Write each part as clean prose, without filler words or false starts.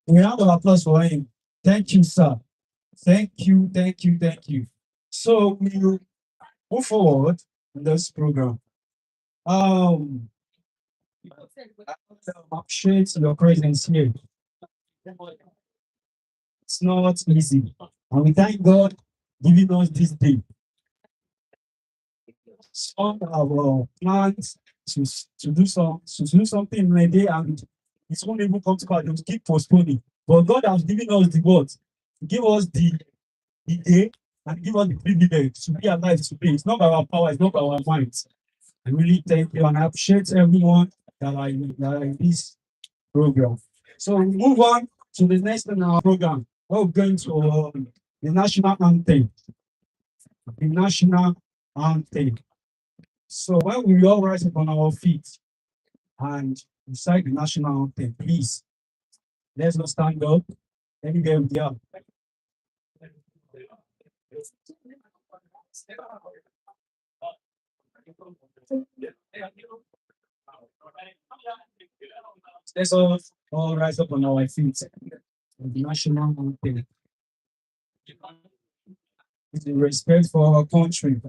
We have an applause for him. Thank you, sir. Thank you, thank you, thank you. So we will move forward in this program. Um, I appreciate your presence here. It's not easy, and we thank God giving us this day. Some have plans to do something in a day, and it's won't even come to pass. They will keep postponing. But God has given us the word, give us the day, and give us the privilege to be alive today. It's not by our power, it's not by our minds. I really thank you, and I appreciate everyone that are in this program. So we move on to the next in our program. We're going to the national anthem. The national anthem. So when we all rise up on our feet and recite the national anthem, please let's not stand up. Let me get with you. Let's all rise up on our feet. The national anthem is in respect for our country.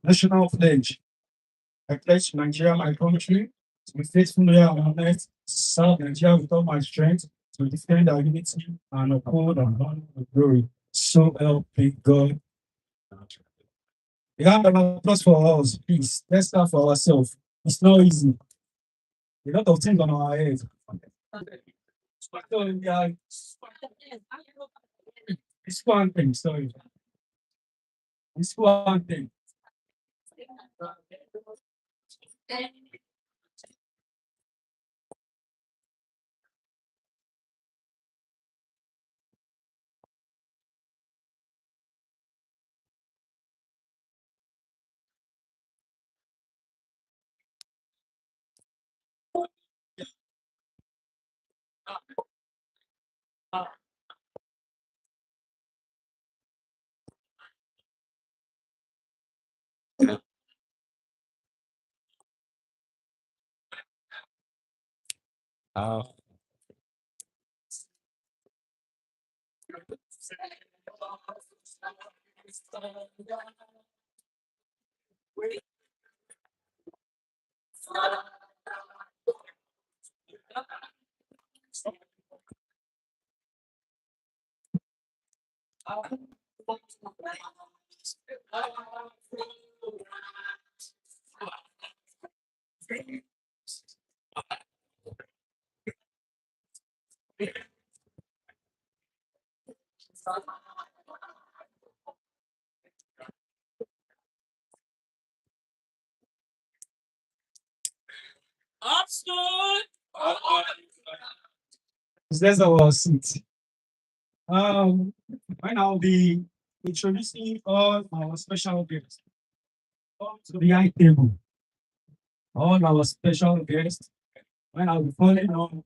National pledge. I pledge to Nigeria, my country, to be faithful, loyal, and honest, to serve Nigeria with all my strength, to defend our unity and uphold our honor and glory. So help me God. We have an applause for us, please. Let's start for ourselves. It's not easy. A lot of things on our head. So, yeah, it's one thing, sorry. It's one thing. That's our seat. Right now I'll be introducing all our special guests. Come to the high table. All our special guests. When I'll be calling on,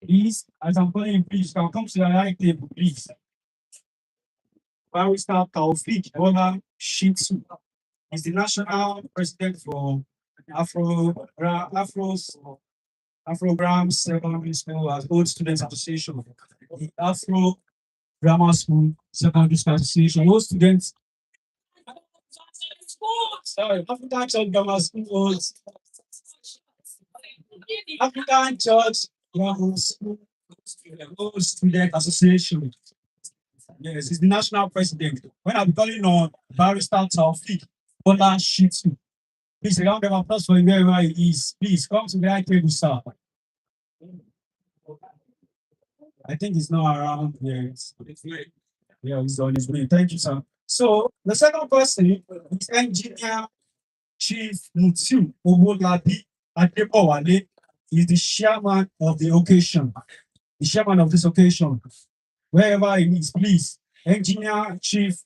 please, as I'm calling, please, can come to the high table, please. Barrister Taufik Bola Shitsu is the national president for Afro's Afrograms Secondary School as Old Students Association. The Afro Grammar School Secondary School Association. Old students. Sorry, African Church Grammar School African Church Grammar School Old Student Association. Yes, he's the national president. When I'm calling on Barrister Taufik Bola Shitsu, please, a round of applause for him wherever he is. Please come to the high table, sir. I think he's not around. Yes. Yeah, he's on his way. Thank you, sir. So the second person is Engineer Chief Mutiu Owolabi Adebowale. He's the chairman of the occasion. The chairman of this occasion. Wherever he is, please. Engineer Chief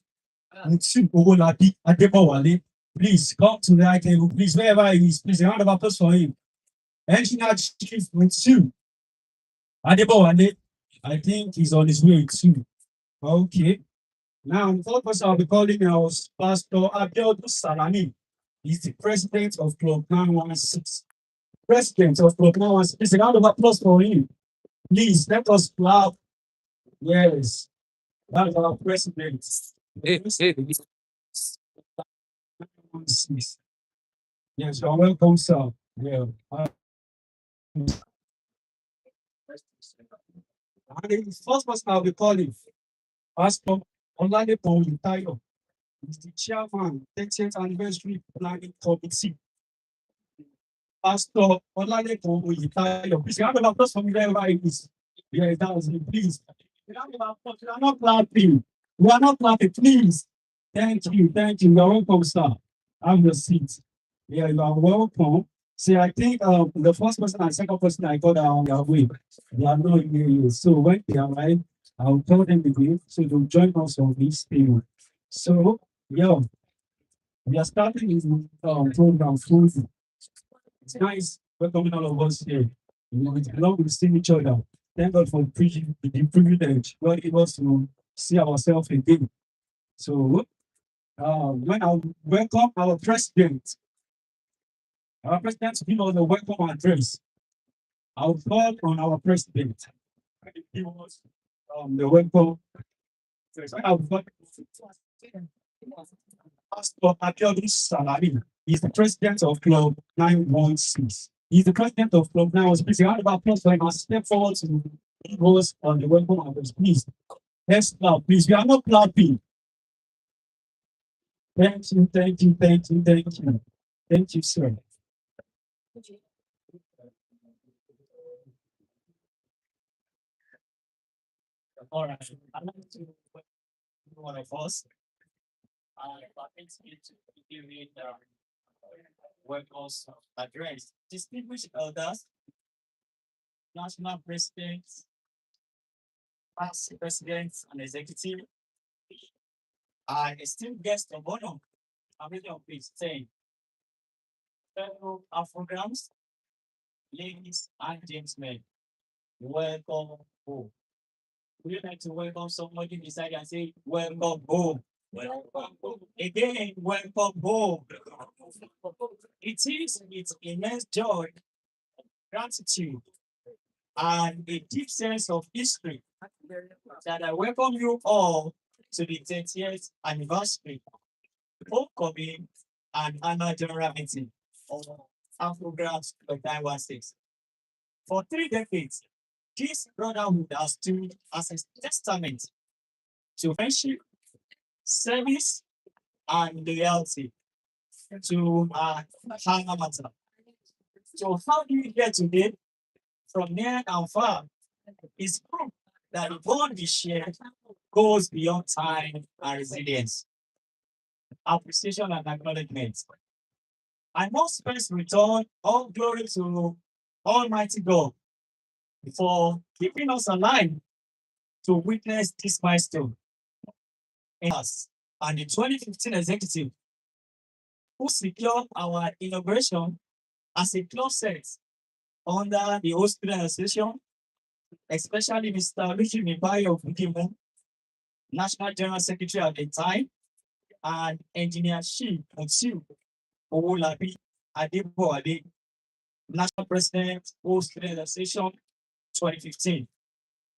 Mutiu Owolabi Adebowale. Please come to the high table. Please, wherever he is, please. A round of applause for him. Engineer Chief Mutiu Adebowale. I think he's on his way too. Okay. Now, the third person I'll be calling is Pastor Abeokuta Salami. He's the president of Club 916. President of Club 916. Please, a round of applause for him. Please, let us clap. Yes. That's our president. Yes, you're welcome, sir. Yeah. And the first person I'll be calling, Pastor Olalekan Ita-Iyalode. He's the chairman, 30th anniversary planning committee. Pastor Olalekan Ita-Iyalode. Please, round of applause for me wherever it is. Yeah, that was it. Please. Round of applause. We are not clapping. We are not clapping, please. Thank you. Thank you. You are welcome, sir. Have your seat. Yeah, you are welcome. See, I think the first person and second person I got are on their way. They are not here yet. So when they arrive, I'll tell them again so they'll join us on this table. So, yeah, we are starting this program full. It's nice welcoming all of us here. You know, it's long we've seen each other. Thank God for the privilege. God gave us to see ourselves again. So, when I welcome our president to give us the welcome address. I'll call on our president. Give us the welcome address. I'll call Pastor Abeokuta Salami. He's the president of Club 916. He's the president of Club 916. Please, a round of applause for him. I'll step forward to give us on the welcome address. Please, let's clap. Please, we are not clapping. Thank you, thank you, thank you, thank you. Thank you, sir. All right. I'd like to welcome one of us. It's me to give you the welcome address. Distinguished elders, national presidents, past presidents, and executive, and esteemed guests of honor. I'm ready on page 10. Fellow Afrograms, ladies and gentlemen, welcome home. Would you like to welcome somebody beside you and say, welcome home? Welcome home. Again, welcome home. It is with immense joy, gratitude, and a deep sense of history that I welcome you all to the 30th anniversary homecoming and annual general meeting of Afrograms Club 916. For 3 decades, this brotherhood has stood as a testament to friendship, service, and loyalty to our alma mater. So, how do you get today from near and far is proof that the bond we share goes beyond time and resilience, appreciation and acknowledgement. I must first return all glory to Almighty God for keeping us alive to witness this milestone in us and the 2015 executive who secured our inauguration as a club set under the Host Student Association, especially Mr. Richard Mibayo of Ukimu, National General Secretary at the time, and Engineer Shi Mutiu Owolabi Adeboade, National President, Host Student Association 2015.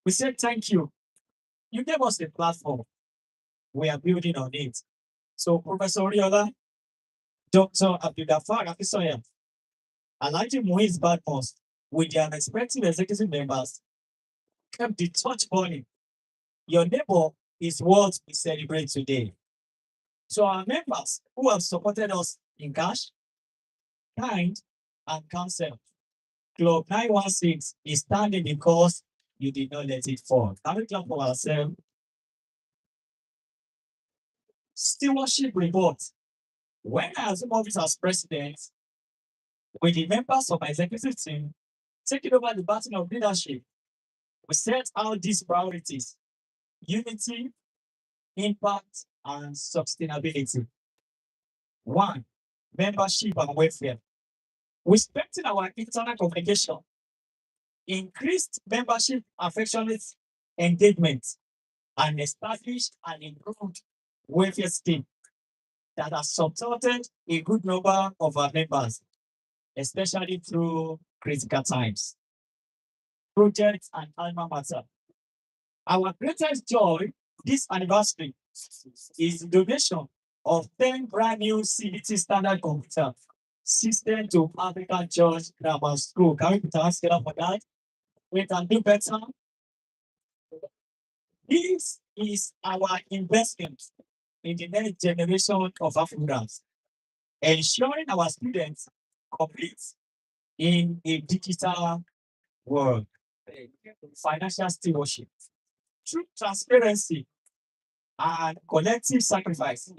We said thank you. You gave us a platform. We are building on it. So Professor Oriola, Dr. Abdulgafar Afisoya, Alhaji Muiz Badmus, with their respective executive members, kept the torch burning. Your neighbor is what we celebrate today. So our members who have supported us in cash, kind, and counsel, Club 916 is standing because you did not let it fall. Can we clap for ourselves? Stewardship report. When I assume office as president, with the members of my executive team taking over the baton of leadership, we set out these priorities: unity, impact, and sustainability. One, membership and welfare. We strengthen our internal communication, increased membership affectionate engagement, and established an improved welfare scheme that has supported a good number of our members, especially through critical times. Projects and alma mater. Our greatest joy this anniversary is the donation of 10 brand new CBT standard computer system to African Church Grammar School. Can we put our hands together for that? We can do better. This is our investment in the next generation of Afrograms, ensuring our students complete in a digital world. Financial stewardship. Through transparency and collective sacrifice,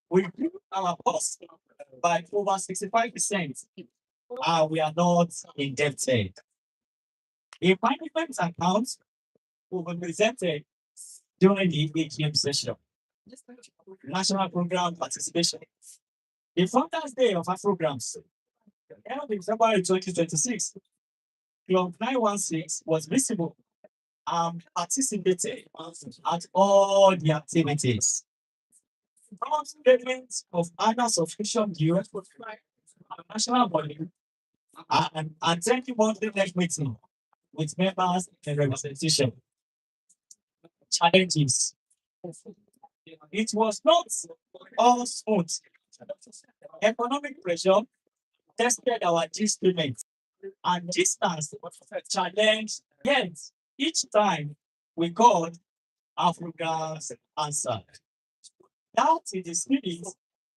we grew our costs by over 65%, and we are not indebted. A management account will be presented during the AGM session. National program participation. The Founders Day of Afrograms, held in February 2026, Club 916 was visible and participated at all the activities. From statements of annual subscription due, national body, and attending monthly next meeting with members and representation. Challenges. It was not all smooth. Economic pressure tested our discipline and distance challenge. Yet each time we got Africa's answer. That is the spirit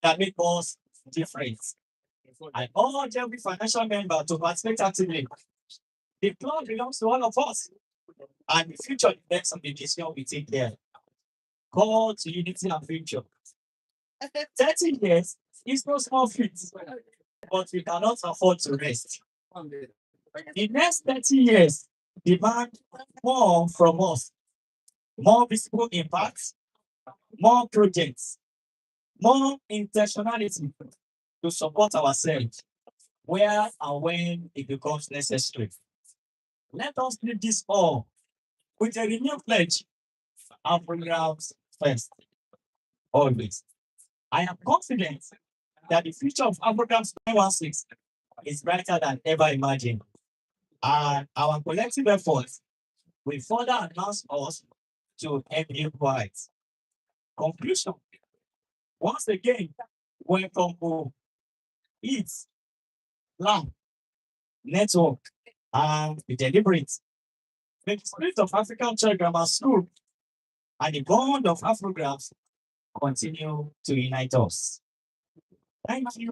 that makes us different. I urge every financial member to participate actively. The club belongs to all of us, and the future depends on the decision we take there. Call to unity and future. 30 years is no small feat, but we cannot afford to rest. The next 30 years demand more from us, more visible impacts, more projects, more intentionality to support ourselves where and when it becomes necessary. Let us leave this all with a renewed pledge and programs first, always. I am confident that the future of Afrograms 916 is brighter than ever imagined, and our collective efforts will further advance us to MU heights. Conclusion. Once again, welcome home. Eat, learn, network, and be deliberate. May the spirit of African Church Grammar School and the bond of Afrograms continue to unite us. Thank you.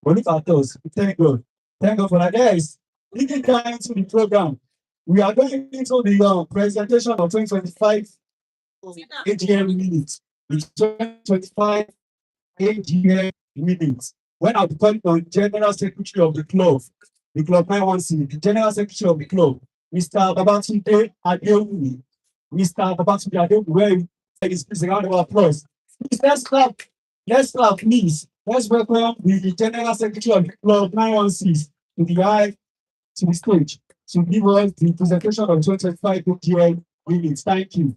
Believe our toes. Thank God. Thank God for that. Guys, leading down into the program. We are going into the presentation of 2025 AGM minutes. The 2025 AGM minutes. When I become the General Secretary of the club 916, the General Secretary of the club, Mr. Babatunde Abeokuta, Mr. Babatunde Abeokuta, where is please a round of applause. Please, let's clap, please. Let's welcome the General Secretary of the club 916 to the stage to give us the presentation of 2025 AGM minutes. Thank you.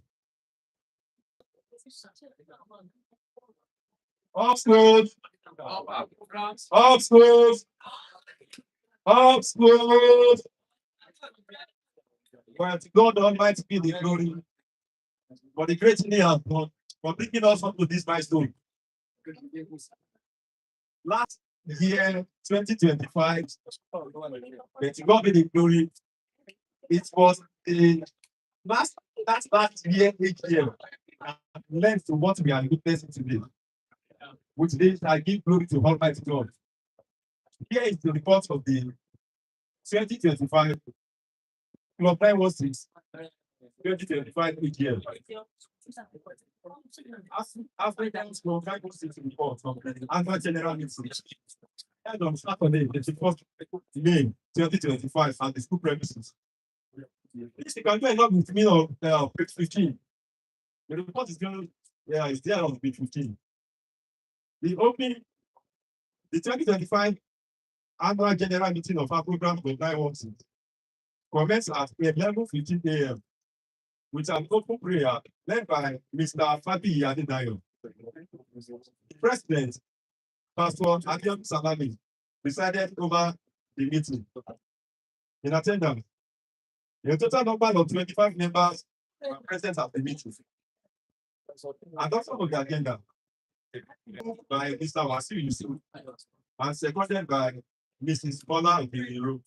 Upstairs. Upstairs. Upstairs. Well, to God Almighty be the glory for the great thing He has done, for bringing us up to this milestone. Last year, 2025, but to God be the glory. It was the last year, AGM, and learned to what we are witnessing today. With this, I give glory to Almighty God. Here is the report of the 2025 Club 916 2025 AGM. Afrigrams Club 916 report from the annual general meeting held on Saturday, the 1st May 2025 at the school premises. This you can do a lot with me on page 15. The report is going, it's there on page 15. The 2025 annual general meeting of Afrograms Club 916 commenced at 11:15 a.m. with an open prayer led by Mr. Ita-Iyalode. The President, Pastor Abeokuta, presided over the meeting. In attendance, a total number of 25 members were present at the meeting. Adoption of the agenda by Mr. Wasiu Yusuf and seconded by Mrs. Bola Obiriro.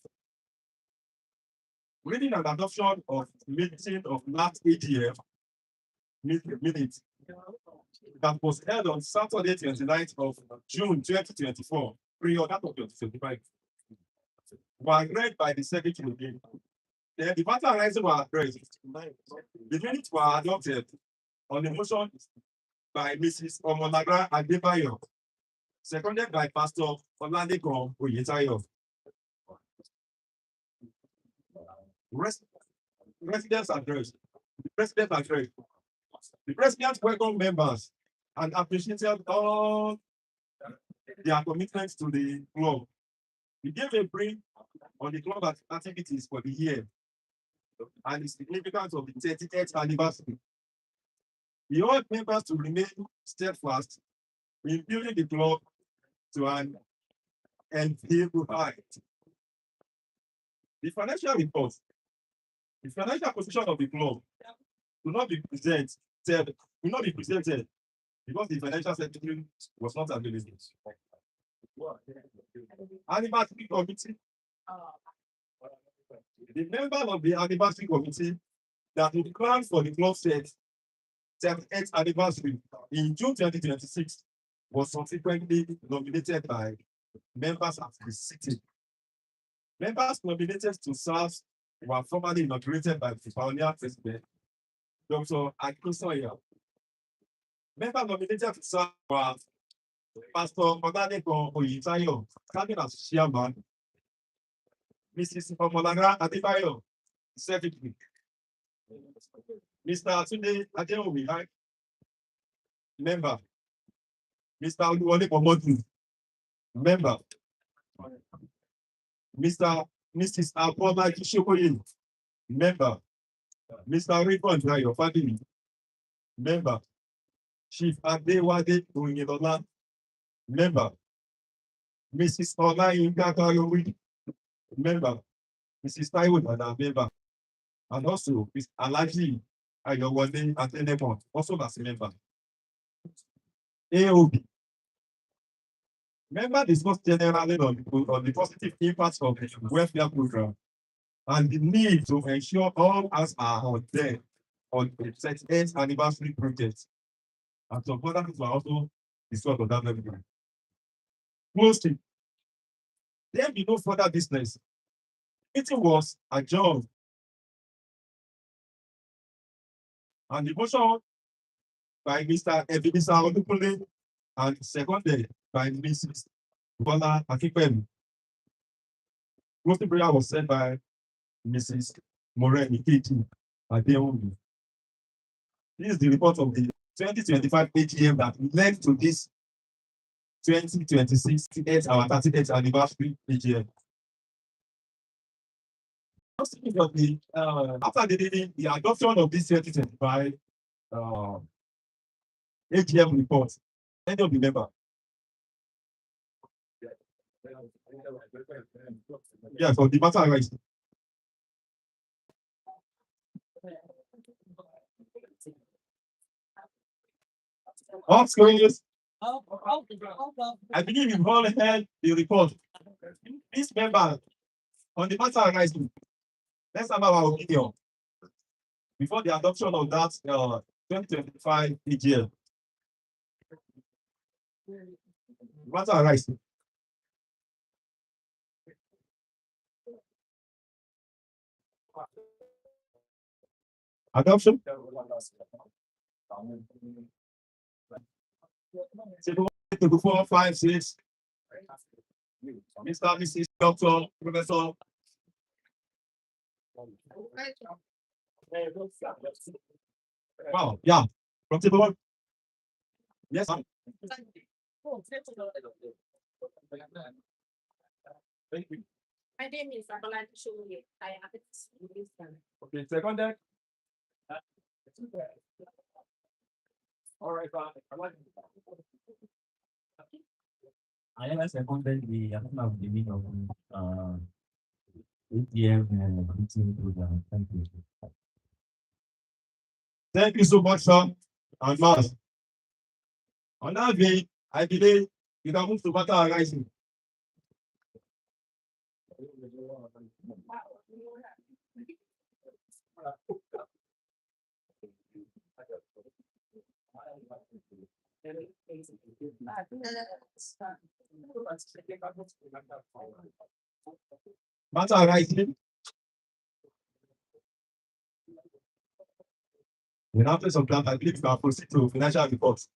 Reading and adoption of meeting of last AGM minutes that was held on Saturday, 29th of June 2024, pre-order of 2025, were read by the secretary again. Then the matter arising were addressed. The minutes were adopted on the motion by Mrs. Omolagra Adebayo, seconded by Pastor Oladekon Oyetayo. Residents address. The president addressed. The president welcomed members and appreciated all their commitments to the club. He gave a brief on the club activities for the year and the significance of the 30th anniversary. He urged members to remain steadfast in building the club to an enviable height. The financial report, the financial position of the club will not be presented because the financial secretary was not available. Anniversary committee. The members of the anniversary committee that will plan for the club's 7th anniversary in June 2026 was subsequently nominated by members at the city. Members nominated to serve were formally inaugurated by the pioneer president, Dr. Akinsoya. Members nominated to serve were Pastor Oladekon Oyetayo, serving as chairman, Mrs. Omolagra Adebayo, secretary, Mr. Tunde Adeomi, member, Mr. Oluwole Pomodu, member, Mrs. Abola Kishokoye, member, Mr. Rikon Dayo Fadini, member, Chief Adewade Oyinlola, member, Mrs. Olayinka Kayowi, member, Mrs. Taiwo Dada, member, and also Mr. Alaji Ayowole Atenemon, also as a member. AOB. Member discussed generally on the positive impacts of the welfare program and the need to ensure all hands are on deck on the 30th anniversary project. And some other things were also discussed on that level. Closing. There be no further business. Meeting was adjourned And the motion by Mr. Ebenezer Olukunle and seconded by Mrs. Bola Akipem. Closing prayer was said by Mrs. Moreni Ketu Abeokuta. This is the report of the 2025 AGM that led to this 2026 our 38th anniversary AGM. After the adoption of this 2025 AGM report, any of the member. Yeah, for the matter arising. What's going on? I believe you've all heard the report. This member on the matter arising. Let's have our opinion before the adoption of that 2025 AGM. Matter arising. Adoption. To 4, 5, 6. Mr. Mrs. Doctor, Professor. Wow, yeah. From table 1. Yes, sir. Thank you. My name is Abeokuta. I am Okay, second. All right, I am seconded the of the meeting of AGM and meeting program. Thank you. Thank you so much, sir. And Mas. On that day, I believe you can move to matter arising. Matter arising. In absence of that, I believe you can proceed to financial reports.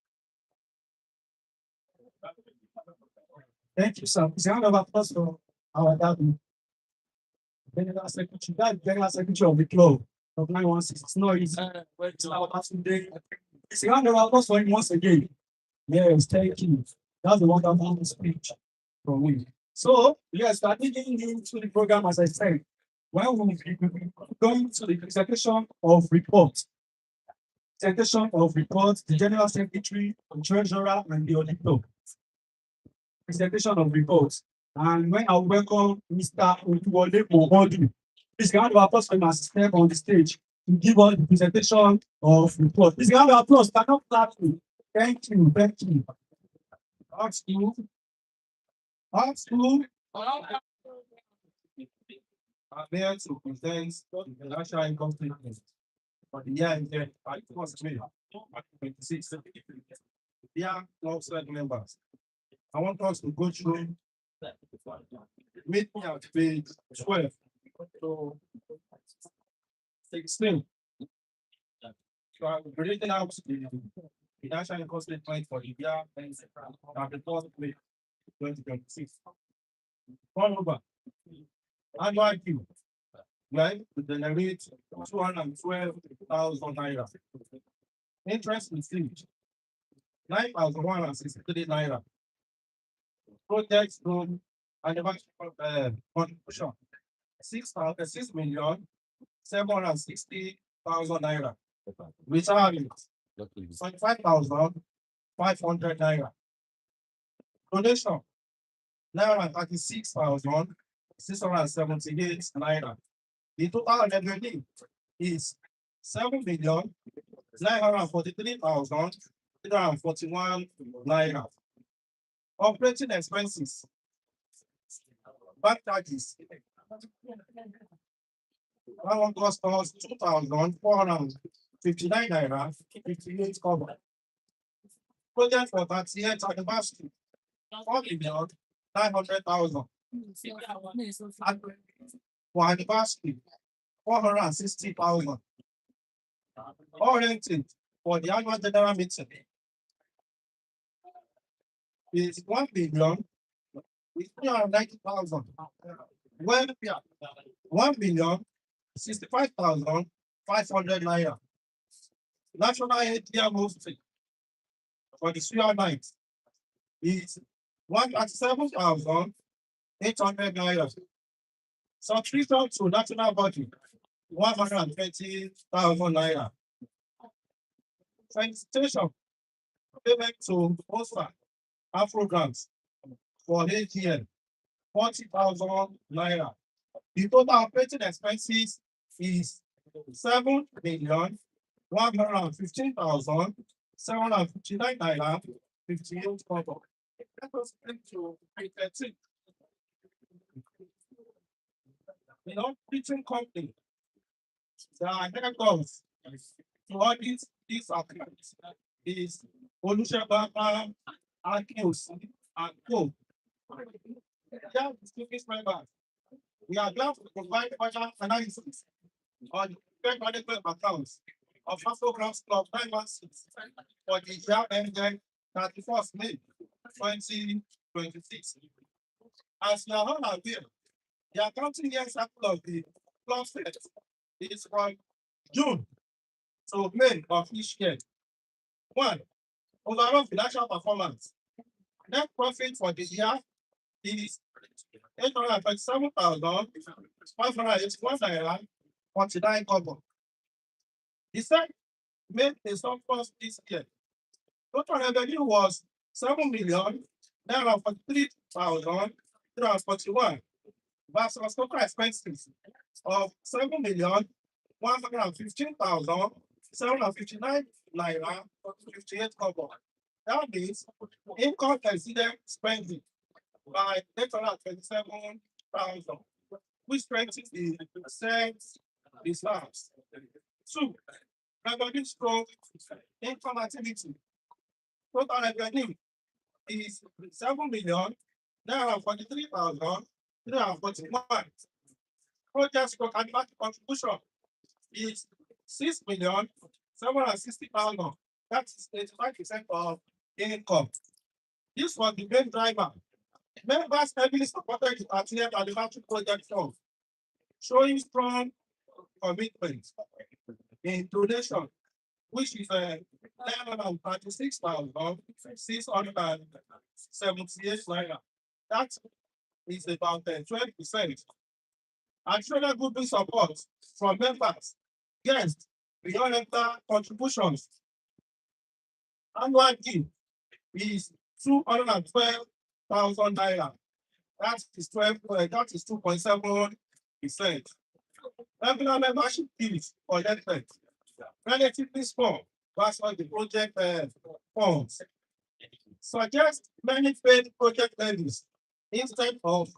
Thank you, sir. It's a round of applause for our daddy. General Secretary, that General Secretary of the club of 916. It's not easy. It's our passing day. It's a round of applause for him once again. Yes, thank you. That's the wonderful speech from me. So, yes, we are digging into the program, as I said. When we will be going to the presentation of reports. Presentation of reports, the General Secretary, the Treasurer, and the Auditor. Presentation of reports. And when I welcome Mr. Ita-Iyalode, please round of applause for him as he step on the stage to give us the presentation of reports. Please round of applause. Cannot clap. Thank you. Thank you. Ask you. Ask you. I'm here to present the financial income statement for the year ended 2026. Dear club members, I want us to go through. Meet me at page 12 to 16. So I'm reading out the financial income statement for the year ended 2026. One over. Annual due. Right, to generate 212,000 naira. Interest received 9,163 naira. Project loan anniversary contribution 6,760,000 naira. Retirement 25,500 naira. Donation 936,678 naira. The total revenue is 7,943,341 naira. Operating expenses, bank charges. That one cost us 2,459 naira, 58 cover. Project for 38th anniversary, 4,900,000. For anniversary, 460,000. Oriented for the annual general meeting is 1 billion with 390,000. Well, 1,065,500 naira. National AGM hosting for the Suya night is 137,800 naira. Subscription to national budget 120,000 naira. Felicitation payment to sponsor Afrograms for AGM 40,000 naira. The total operating expenses is 7,115,759 naira 58 kobo. Let us into item 13. The non-teaching company that are goals to audit these activities is Olusegun Akios and Co. Yeah, distinguished members, we are glad to provide further analysis on the bank management accounts of Afrograms Club 916 for the year ended 31st May 2026. As you are all aware, the accounting year cycle of the club set is from June to May of each year. 1. Overall financial performance. Net profit for the year is 827,581 naira 49 kobo. The set made a surplus this year. Total revenue was 7,43,341 versus total expenses of 7,115,759 naira 58 kobo. That means income exceeded spending by 827,000, which strengthens the sales reserves. 2. Revenue strong income activity. Total revenue is 7,943,341. Project stroke animal contribution is 6,760,000. That is 85% of income. This was the main driver. Members heavily supported the 30th anniversary project fund, showing strong commitment in donation, which is 936,678 naira. That is about 12%. Additional goodwill support from members, guests, beyond enter contributions. Annual gift is 212,000 naira. That is 2.7%. Regular membership fees collected relatively small versus the project funds. Suggest many paid project levies instead of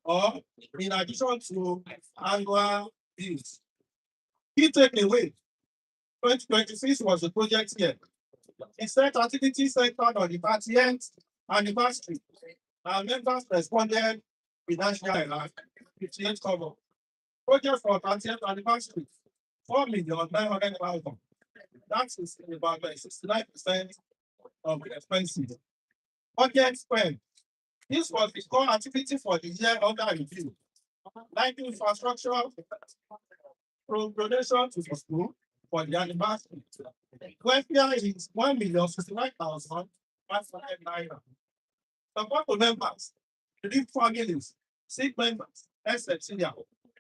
or in addition to annual fees. Key takeaway: 2026 was the project year. It set activities centered on the 30th anniversary, and members responded financially like 58 cover. Project for 30th anniversary, 4,900,000. That is about 69% of the expenses. Budget spend. This was the core activity for the year under review. Like infrastructure, donation to the school for the anniversary. Welfare is 1,069,500 naira. Support to members, relief families, sick members, etc.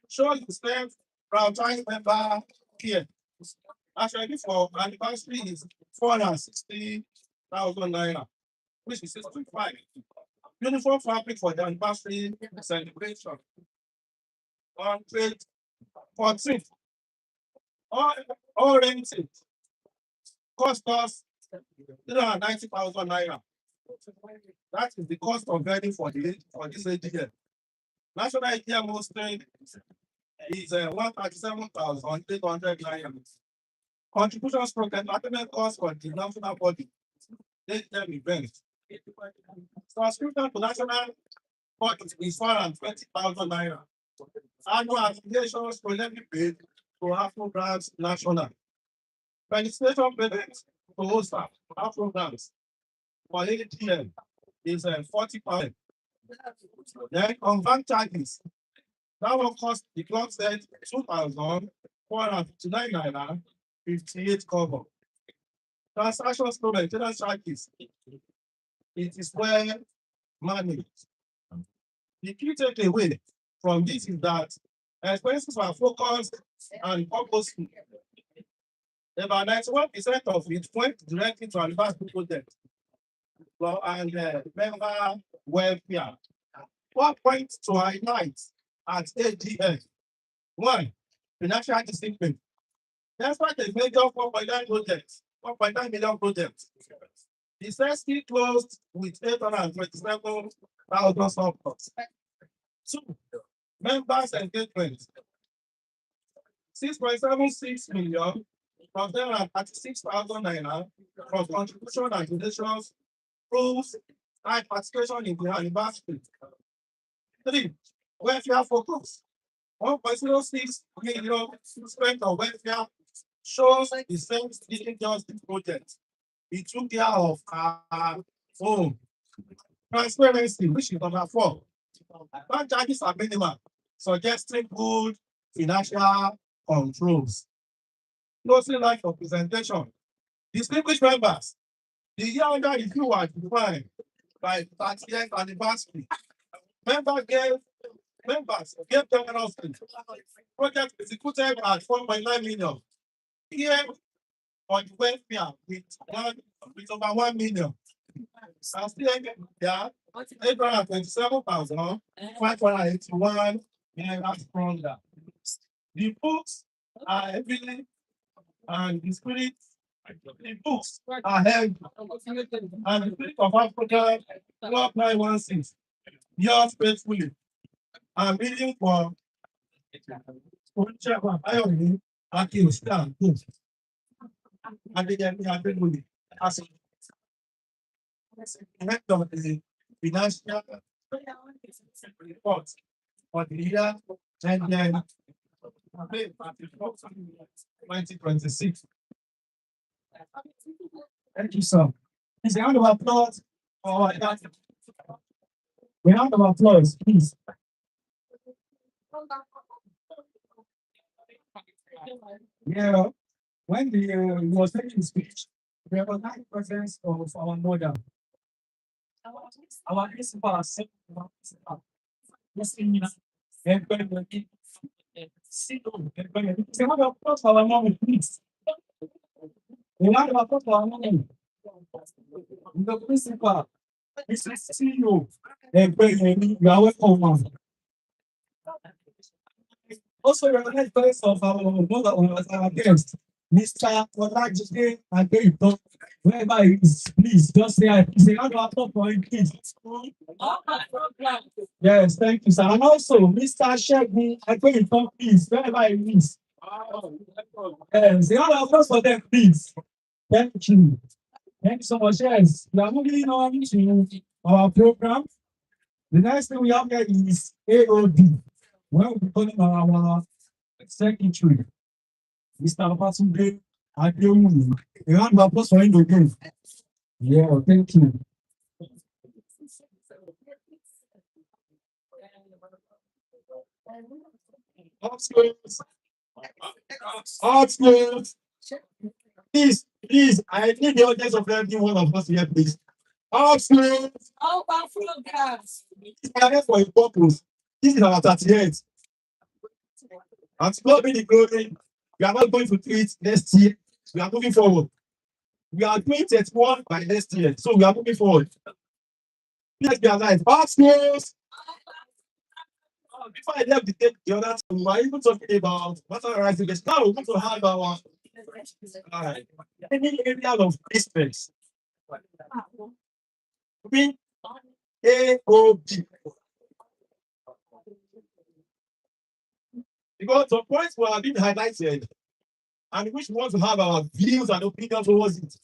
Show the strength, prioritize member care. Actually, for anniversary is 460,000 naira, which is 6.5. Uniform fabric for the anniversary celebration. On trade 14th, all rented cost us 390,000 naira. That is the cost of venue for this AGM. National AGM hosting is 137,800 naira. Contributions from the entertainment cost for the national body. AGM event. Subscription to national budget is 420,000 naira. Annual affiliations will be paid to Afrograms National. Registration payments to host staff, our programs for AGM is 40%. Then convert charges. That one cost the clock said 2,459 naira 58 kobo. Transaction slow maintenance charges. It is well managed. The key takeaway from this is that expenses are focused and purposeful. About 91% of it went directly to anniversary project and member welfare. 1 point to highlight at AGM. 1. Financial discipline. Despite the major 4.9 projects, 1.9 million projects, the sales still closed with 827,000 supports. 2. Members engagement. 6.76 million from 36,000 naira from contribution and donations proves high participation in the anniversary. 3. Welfare focus. 1.06 million spent on welfare shows the same leading justice project. It took care of our home. Transparency, which is number 4. Bank charges are minimal, suggesting good financial controls. Closing line for presentation. Distinguished members, the year under review was defined by 30th anniversary. Members gave generously. Project executed at 4.9 million. Here on the welfare with over 1 million. And still there 827,581 stronger. The books are heavily and the spirit. The books are held and the spirit of Africa 916. Yours faithfully. I'm reading for Ita-Iyalode and the Abeokuta as head of the financial report for the year ended 2026. Thank you, sir. Please, a round of applause for that. A round of applause, please. Yeah, when he was taking his speech, we recognized the presence of our mother. Our principal, everybody, sit down, everybody. Say, round of applause for our mom, please. A round of applause for our mom. The principal, Mr. CEO, everybody, you are welcome, ma'am. Also, recognize the presence of our mother, our guest, Mr. Olajide Abeokuta. Wherever he is, please just say hi. Please, a round of applause for him, please. Yes, thank you, sir. And also, Mr. Segun Abeokuta, please, wherever he is. Yes, a round of applause for them, please. Thank you. Thank you so much. Yes, we are moving on to our program. The next thing we have here is AOD. Well, we're calling our secretary, Mr. Babatunde Adeokuta. A round of applause for him again. Yeah, thank you. Upstairs. Upstairs. Please, I need the audience of every one of us here, please. Upstairs. Oh, Afrograms. We are here for a purpose. This is our 30th. And to God be the glory. We are not going to do it next year. We are moving forward. We are doing 31 by next year. So we are moving forward. Let's be alive. Upstairs. Before I left the other two, we were even talking about what are rising this. Now we're going to have our any area of business. We AOB. Because some points were being highlighted and which we want to have our views and opinions towards it.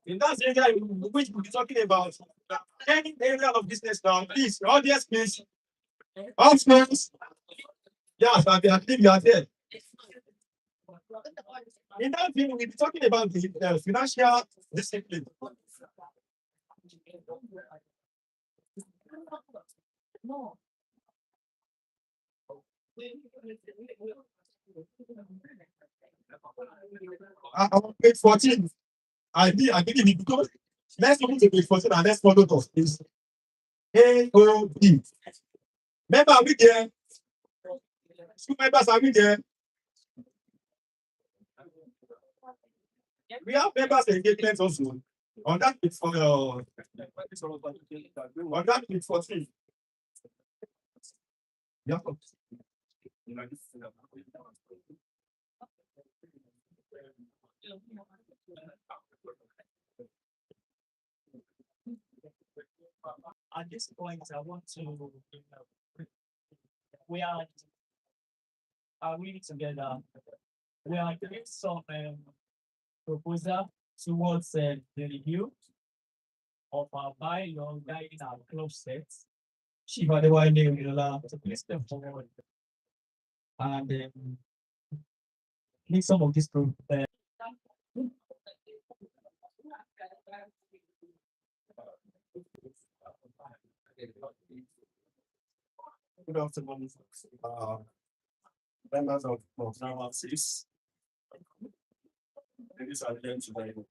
In that area, which we'll be talking about any area of business now, please, audience, please. Audience. Yes, I believe you are there. In that video, we'll be talking about the financial discipline. On page 14, I believe it because let's move to page 14 and let's follow us. Is AOD. Member, are we there? School members, are we there? We have members engagement also. On that page for on that page 14. Yeah. At this point, I want to, we are really together. We are doing some proposal towards the review of our bylaw guiding our club sets. Chief Adewale will allow to place them forward. And make some of these Good afternoon, members of Number 6. Ladies and gentlemen.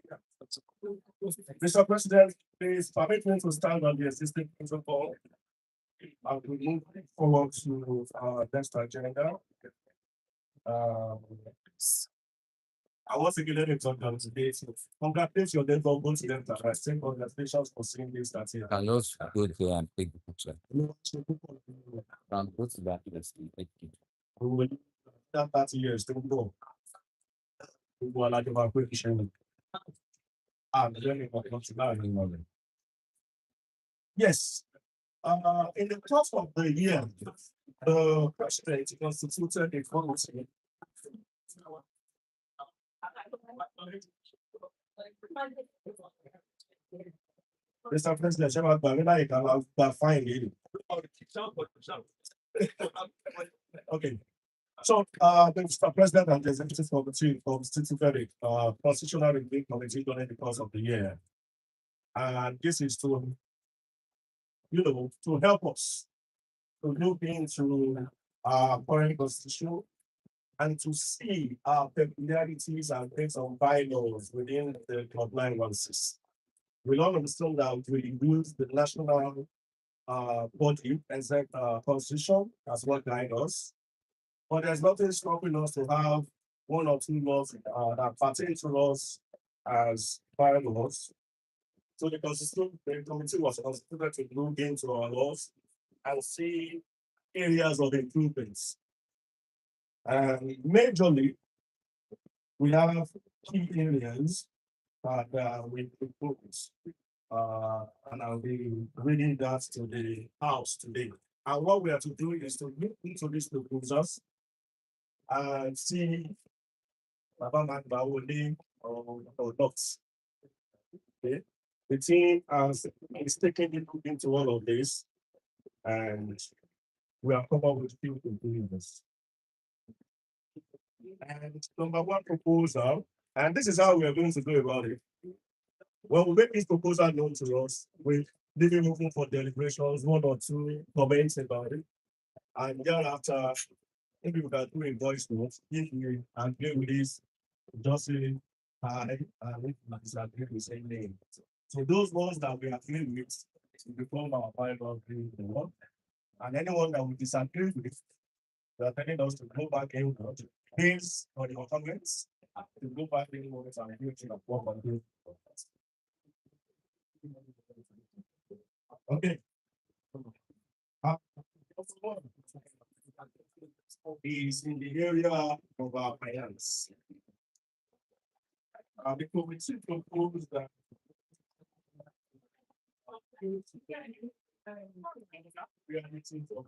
Mr. President, please permit me to stand on the existing protocol and we move forward to our next agenda. I want to give them a talk on today. Congratulate your neighbor, go to them and I say congratulations for seeing this that here. Can you also go there and take the picture? And go to that place and take it. We will that 30 years to go. We will allow them a quick sharing. Yes. In the course of the year, the president constituted a committee. Mr. President, Chairman, I can find it. Okay. So, Mr. President and the Executive Committee constituted a constitutional review committee during the course of the year. And this is to, to help us to look into our current constitution and to see our peculiarities and things on bylaws within the club licenses. We all understand that we use the national body as a constitution as what guide us. But there's nothing stopping us to have one or two laws that pertain to us as bylaws. So the committee was constituted to look into our laws and see areas of improvements. And majorly, we have key areas that we propose. And I'll be reading that to the House today. And what we are to do is to look into these proposals and see Baba Man Bawole or not. Okay. The team is taking a look into all of this, and we are come up with people doing this. And number one proposal, and this is how we are going to go about it. Well, we make this proposal known to us. We leave it open for deliberations, one or two comments about it. And thereafter, maybe we can do a voice note. If we agree with this, just say hi, and if we disagree, we say name. So those ones that we agree with will become our bylaw one. And anyone that we disagree with, they are telling us to go back in based on your comments, to go back in moments and do it work on it. Okay. Is in the area of our finance. The committee proposed that we are meeting for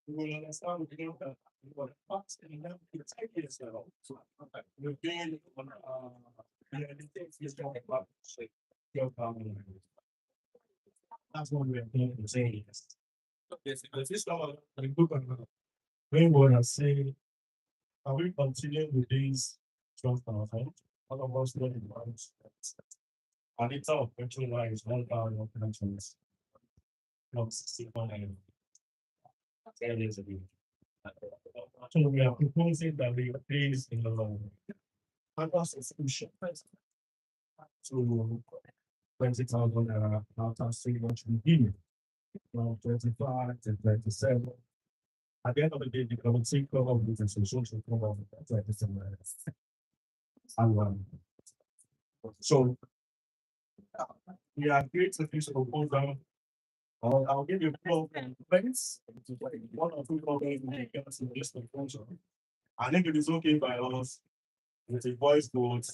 we will understand that for the past 10 years now. We've been on that's what we are doing to say yes. Yes, because this one we book on what I say Are we continuing with these 12,000? All of us know the ones. Anita of petrol line is 1,000 connections. Not 61 and 10 years ago. So we are proposing that we raise in the under subscription to 20,000 after 3 months beginning from 25 to 27. At the end of the day, the committee cover with the social cover 27. So we are great to this proposal. I'll give you 12 points. One or two comments may get us in this proposal. And if it is okay by us, with a voice vote,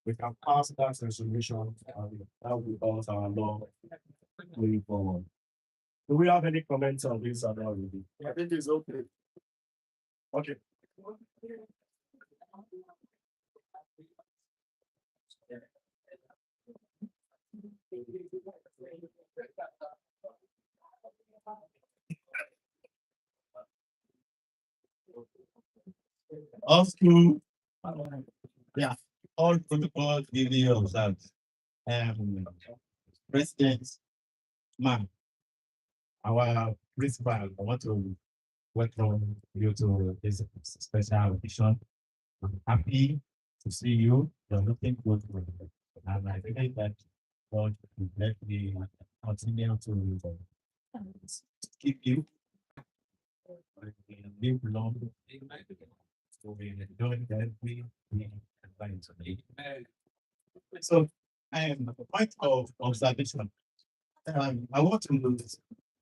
we can pass that resolution and that will be us our law going forward. Do we have any comments on this at all? I think it's okay. Okay. All school, yeah, all protocols duly observed. President, ma'am, our principal, I want to welcome you to this special edition. I'm happy to see you. You're looking good. And I think that God will let me continue to keep you. Live long. So we doing that we invite to me. So the point of observation. I want to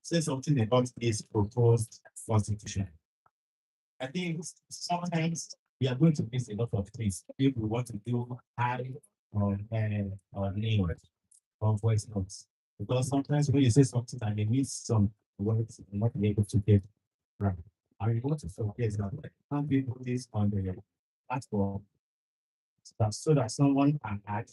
say something about this proposed constitution. I think sometimes we are going to miss a lot of things if we want to do high or name or voice notes. Because sometimes when you say something and you miss some words, you're not be able to get right. I want to showcase that some people this on the platform so that someone can add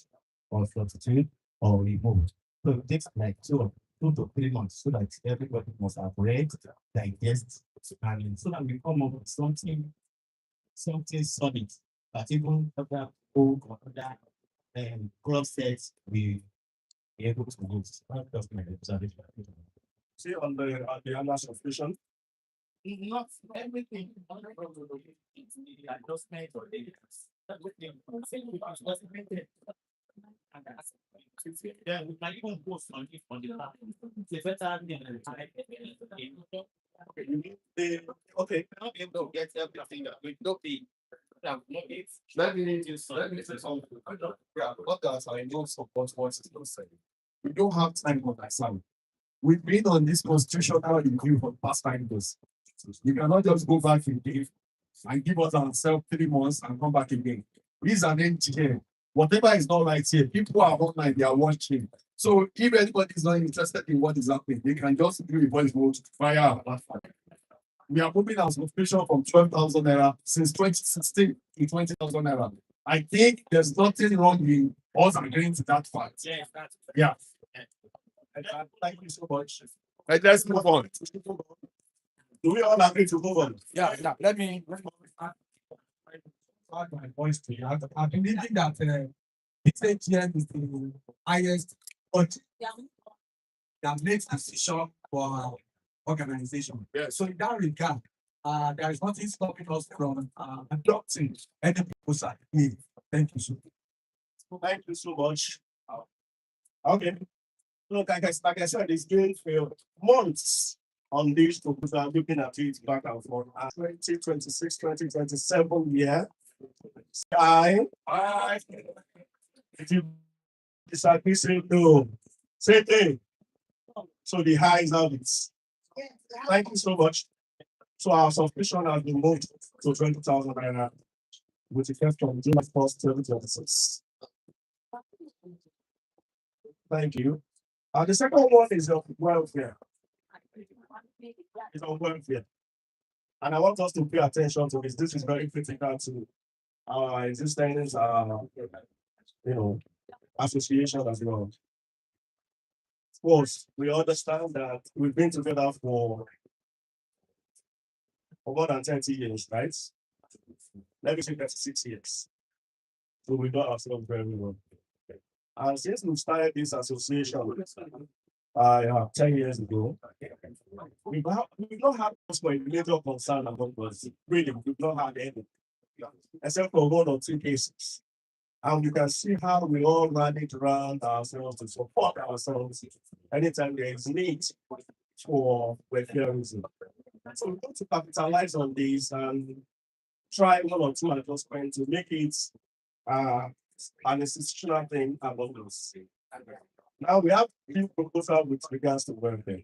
or substitute or remove. So it takes like 2 to 3 months so that everybody must have read, digest, and so that we come up with something solid that even other old or other club sets we be able to use. That's just my observation. See on the under subscription. Not everything on the adjustment or the everything. Yeah, we can even post on it on the platform. It's better than okay, you need the okay. Not be able to get everything that we don't be. Let me say something. Yeah, what guys I know support what is not saying. We don't have time on that side. We've been on this constitutional review for the past 5 years. You cannot just go back again and give us ourselves 3 months and come back again. This is an NGA. Whatever is not right here, people are online, they are watching. So if anybody is not interested in what is happening, they can just do a voice vote via our platform. We are moving our subscription from 12,000 naira since 2016 to 20,000 naira. I think there's nothing wrong in us agreeing to that fact. Yeah. Thank you so much. Let's move on. Do we all agree to move on? Yeah. Let me add my voice to you. I believe that this AGM is the highest body that makes decision for our organization. Yeah. So in that regard, there is nothing stopping us from adopting any proposal. Thank you so much. Thank you so much. Okay. Look, like I said, it's going for months on this proposal, looking at it back and forth. 2026, 2027 year. Sky. If you disagree, say no. Say hey. So the high is out. Thank you so much. So our subscription has been moved to 20,000 naira with effect from June 1st, 2026. Thank you. The second one is of welfare. It's on welfare. And I want us to pay attention to this. This is very critical to our existence, association as well. Of course, we understand that we've been together for more than 30 years, right? let me say 36 years. So we know ourselves very well. And since we started this association 10 years ago, we've not had much for a major concern among us. Really, we've not had any, except for 1 or 2 cases. And you can see how we all manage around ourselves to support ourselves anytime there is need for welfareism. So we want to capitalize on this and try 1 or 2 adjustments to make it an institutional thing among us. Now we have a few proposals with regards to welfare.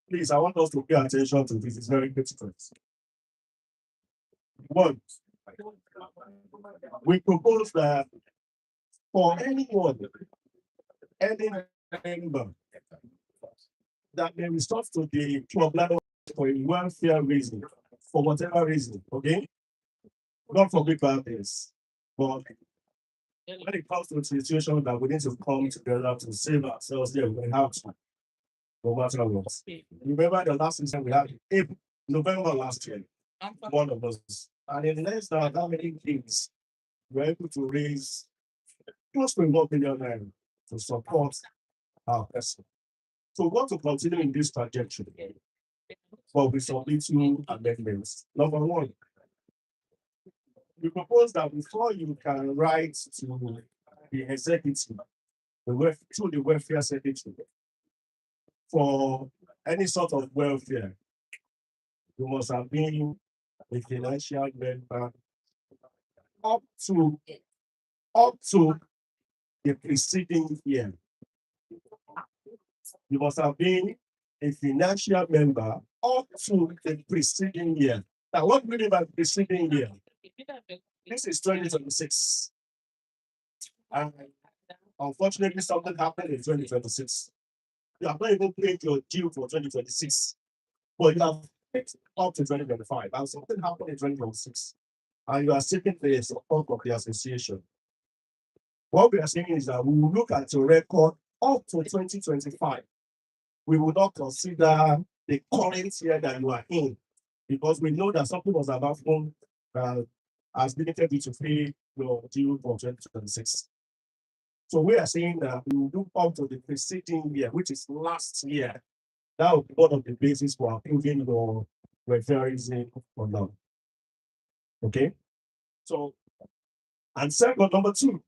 Please, I want us to pay attention to this. It's very critical. 1, we propose that for anyone, any member that may resort to the club level for a welfare reason, for whatever reason, okay? God forbid bad things. But when it comes to a situation that we need to come together to save ourselves, yeah, we have to, no matter what. Remember the last season we had April, November last year, one of us. And in less than how many days, we were able to raise close to 1 million naira to support our person. So we want to continue in this trajectory, but we submit 2 amendments. Number 1, we propose that before you can write to the executive, to the welfare secretary, for any sort of welfare, you must have been a financial member up to the preceding year. You must have been a financial member up to the preceding year. Now, what do we mean by preceding year? This is 2026. And unfortunately, something happened in 2026. You have not even paid your due for 2026, but you have paid up to 2025. And something happened in 2026. And you are seeking the support of the association. What we are saying is that we will look at your record up to 2025. We will not consider the current year that you are in, because we know that something was about has limited you to pay your due for 2026. So we are saying that we will look up to the preceding year, which is last year. That will be one of the basis for approving your welfareism or not. Okay? So, and second, number 2,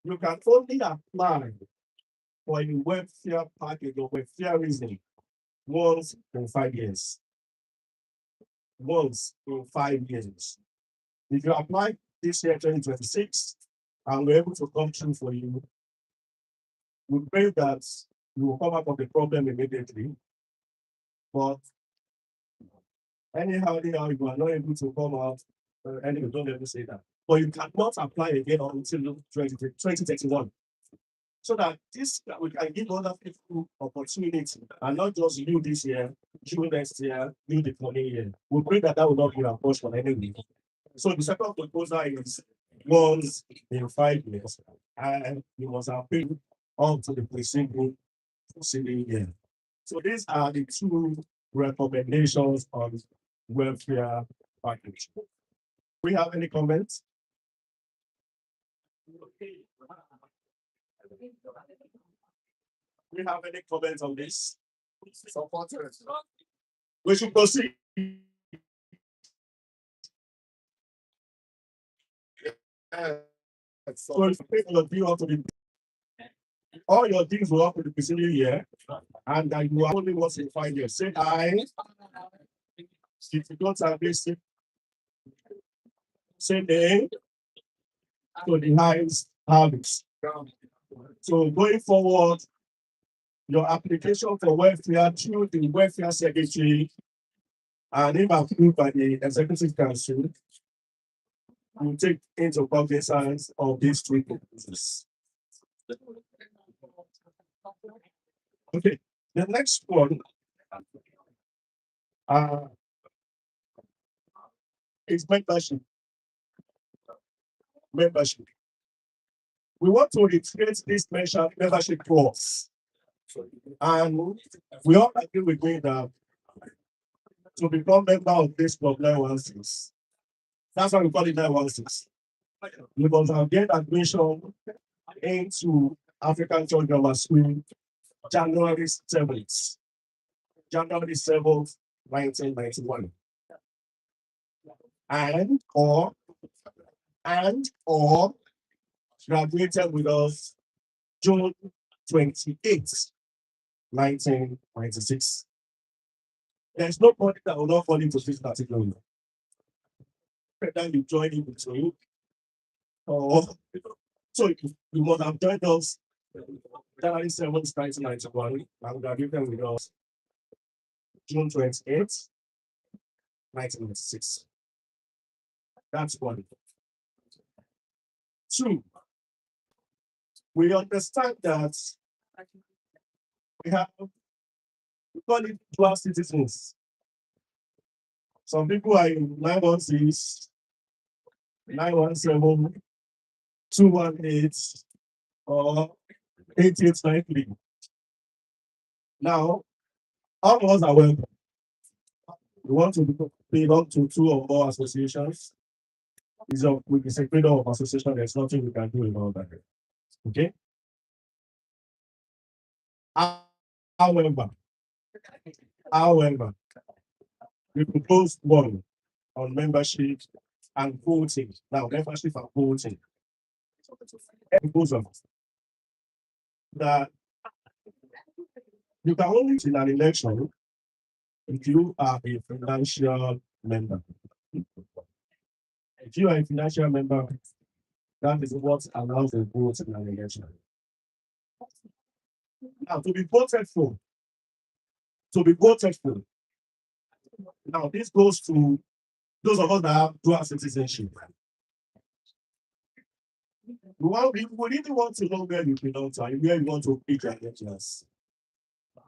you can only apply for a welfare package or welfareism once in 5 years. Once in 5 years. If you apply this year, 2026, and we're able to come through for you, we pray that you will come out of the problem immediately. But anyhow, you are not able to come out, anyway, don't ever say that. But you cannot apply again until 2031. So that we can give other people opportunity, and not just you this year, you next year, you the coming year. We pray that will not be a portion anyway. So the second proposal is once in 5 years, and you must have paid up to the preceding year. So these are the 2 recommendations on welfare package. We have any comments? We have any comments on this? Supporters. We should proceed. So if you pay your due up to the, all your deals will up to the preceding year, and you are only once in 5 years. Say aye. If you don't have this, say nay. So the ayes have it. So going forward, your application for welfare through the welfare secretary, and if approved by the executive council, will take into cognizance of these 3 proposals. Okay, the next one is membership. Membership. We want to recreate this membership clause. And we all agree with me that to become member of this club allowances, That's why we call it 916. You must have get admission into African Church Grammar School January 7th. January 7th, 1991. And or graduated with us June 28th, 1996. There's nobody that will not fall into this category. Whether you join in between, or so you must have joined us January 7th, 1991, and graduated with us June 28th, 1996. That's one. Two, we understand that we call it dual citizens. Some people are in 916, 917, 218, or 8893. Now, all of us are welcome. We want to belong to two or more associations. It's a freedom of association. There's nothing we can do about that. Okay? However, we proposed one on membership and voting. Now, membership and voting. Proposal that you can only in an election if you are a financial member. If you are a financial member, that is what allows the vote in an election. Now, to be voted for. Now, this goes to those of us that have dual citizenship. We really want to know where you belong to and where you want to pick your elections.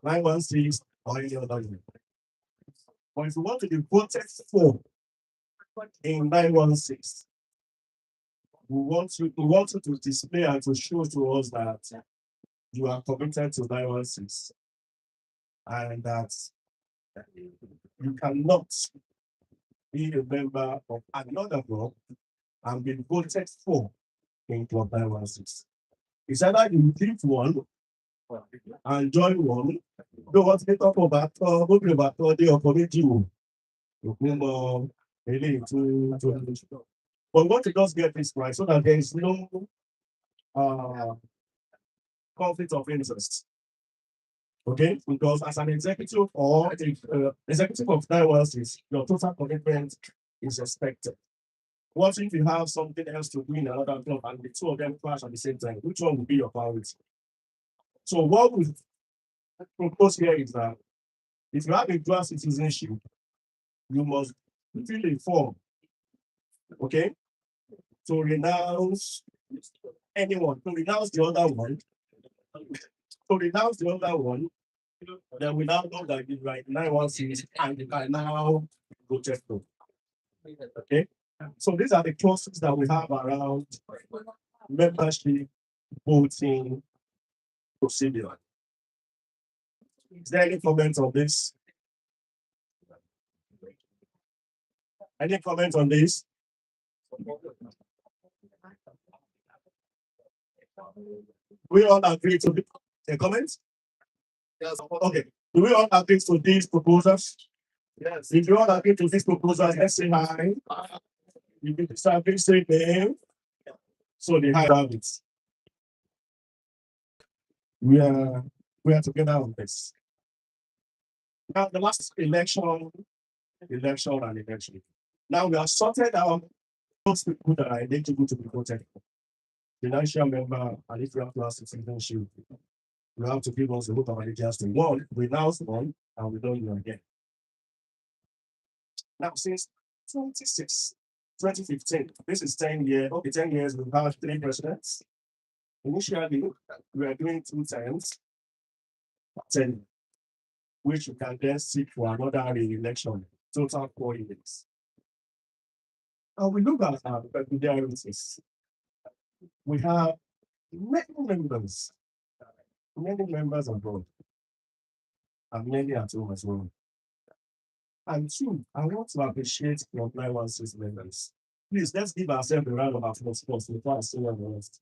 916 or any other name. But if you want to be voted for in 916, we want you to display and to show to us that you are committed to 916 and that you cannot be a member of another club and be voted for in Club 916. It's either you leave one and join one. Don't want to talk about the or committee. But we want to just get this right so that there is no conflict of interest. Okay, because as an executive or executive of 916, your total commitment is expected. What if you have something else to do in another club and the two of them clash at the same time? Which one will be your priority? So what we propose here is that if you have a dual citizenship, you must fill a form, okay, to renounce anyone, to renounce the other one, then we now know that you write 916 and you can now go check through. Okay, so these are the clauses that we have around membership, voting, procedure. Is there any comments on this? Any comments on this? We all agree to the comments? Yes. Okay. Do we all agree to these proposals? Yes. If you all agree to these proposals, let's say hi. You can establish say name. So the high habits. We are together on this. Now the last election. Now we have sorted out those people that are eligible to be voted for. Financial member, and if you have class citizenship, you have to give us a vote of allegiance to one, renounce one, and we don't know again. Now, since 2015, this is 10 years. Okay, 10 years, we've had 3 presidents. Initially, we are doing 2 terms, 10, which you can then seek for another re-election, total 4 years. And we look at our peculiarities. We have many members abroad, and many at home as well. And 2, I want to appreciate your 916 members. Please, let's give ourselves a round of applause before I say the rest.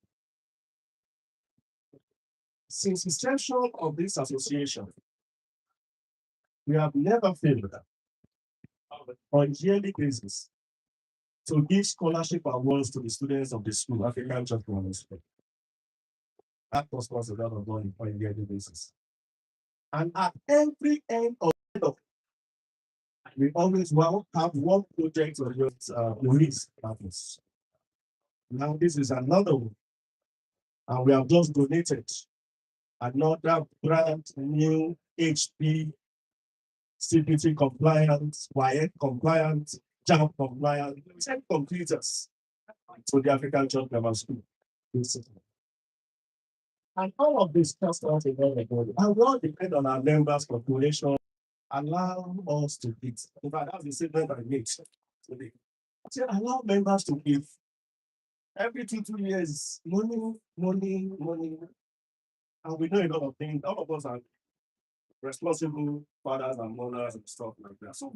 Since the inception of this association, we have never failed on yearly basis to give scholarship awards to the students of the school, African Church Grammar School. That was a lot of money on a yearly basis. And at every end of it, we always have one project of police partners. Now this is another one. And we have just donated another brand new HP CPT compliant, YN compliant, JAM compliant, 10 computers to the African Church Grammar School. And all of this costs us a lot of money. And we all depend on our members' population, allow us to give. In fact, that's the statement I made today. I said, allow members to give every 2 years, money. And we know a lot of things. All of us are responsible fathers and mothers and stuff like that. So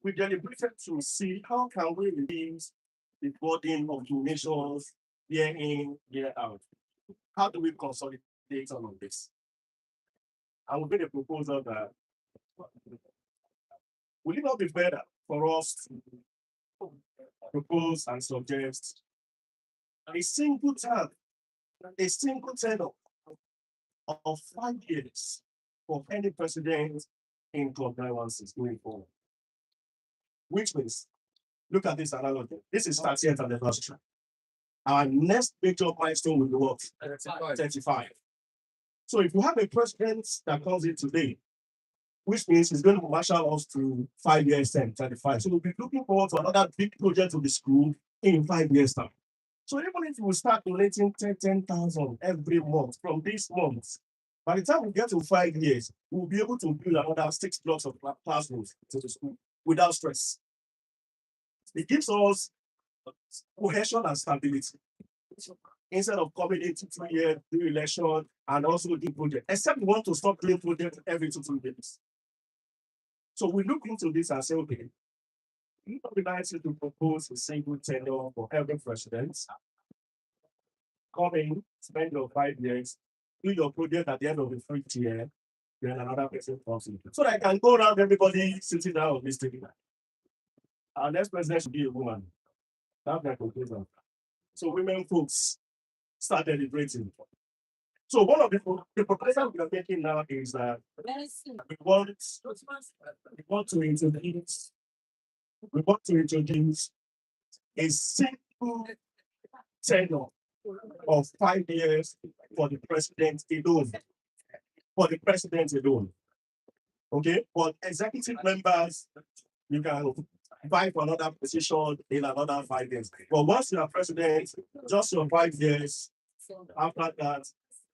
we deliberated to see how can we reduce the burden of donations year in, year out. How do we consolidate all of this? I will make a proposal that will it not be better for us to propose and suggest a single term, a single tenure of 5 years for any president in Club 916 going forward? Which means, look at this analogy. This is 30th anniversary. Our next major milestone will be what? 35. So if you have a president that comes in today, which means he's going to marshal us to 5 years time, 35. So we'll be looking forward to another big project of the school in 5 years time. So even if we start donating 10,000 every month from this month, by the time we get to 5 years, we'll be able to build another 6 blocks of classrooms to the school without stress. It gives us cohesion and stability. Instead of coming into 2 years, do election, and also do project, except we want to stop doing project every 2 years. So we look into this and say, okay, it would be nice to propose a single tenure for every president. Come in, spend your 5 years, do your project at the end of the 5th year, then another person comes in. So that I can go around everybody sitting down on this table. Our next president should be a woman. That's my conclusion. So women folks start deliberating. So one of the proposals we are making now is that we want to introduce a simple tenure of 5 years for the president alone. For the president alone. Okay, for executive members, you can vie for another position in another 5 years. But once you are president, just your 5 years. After that,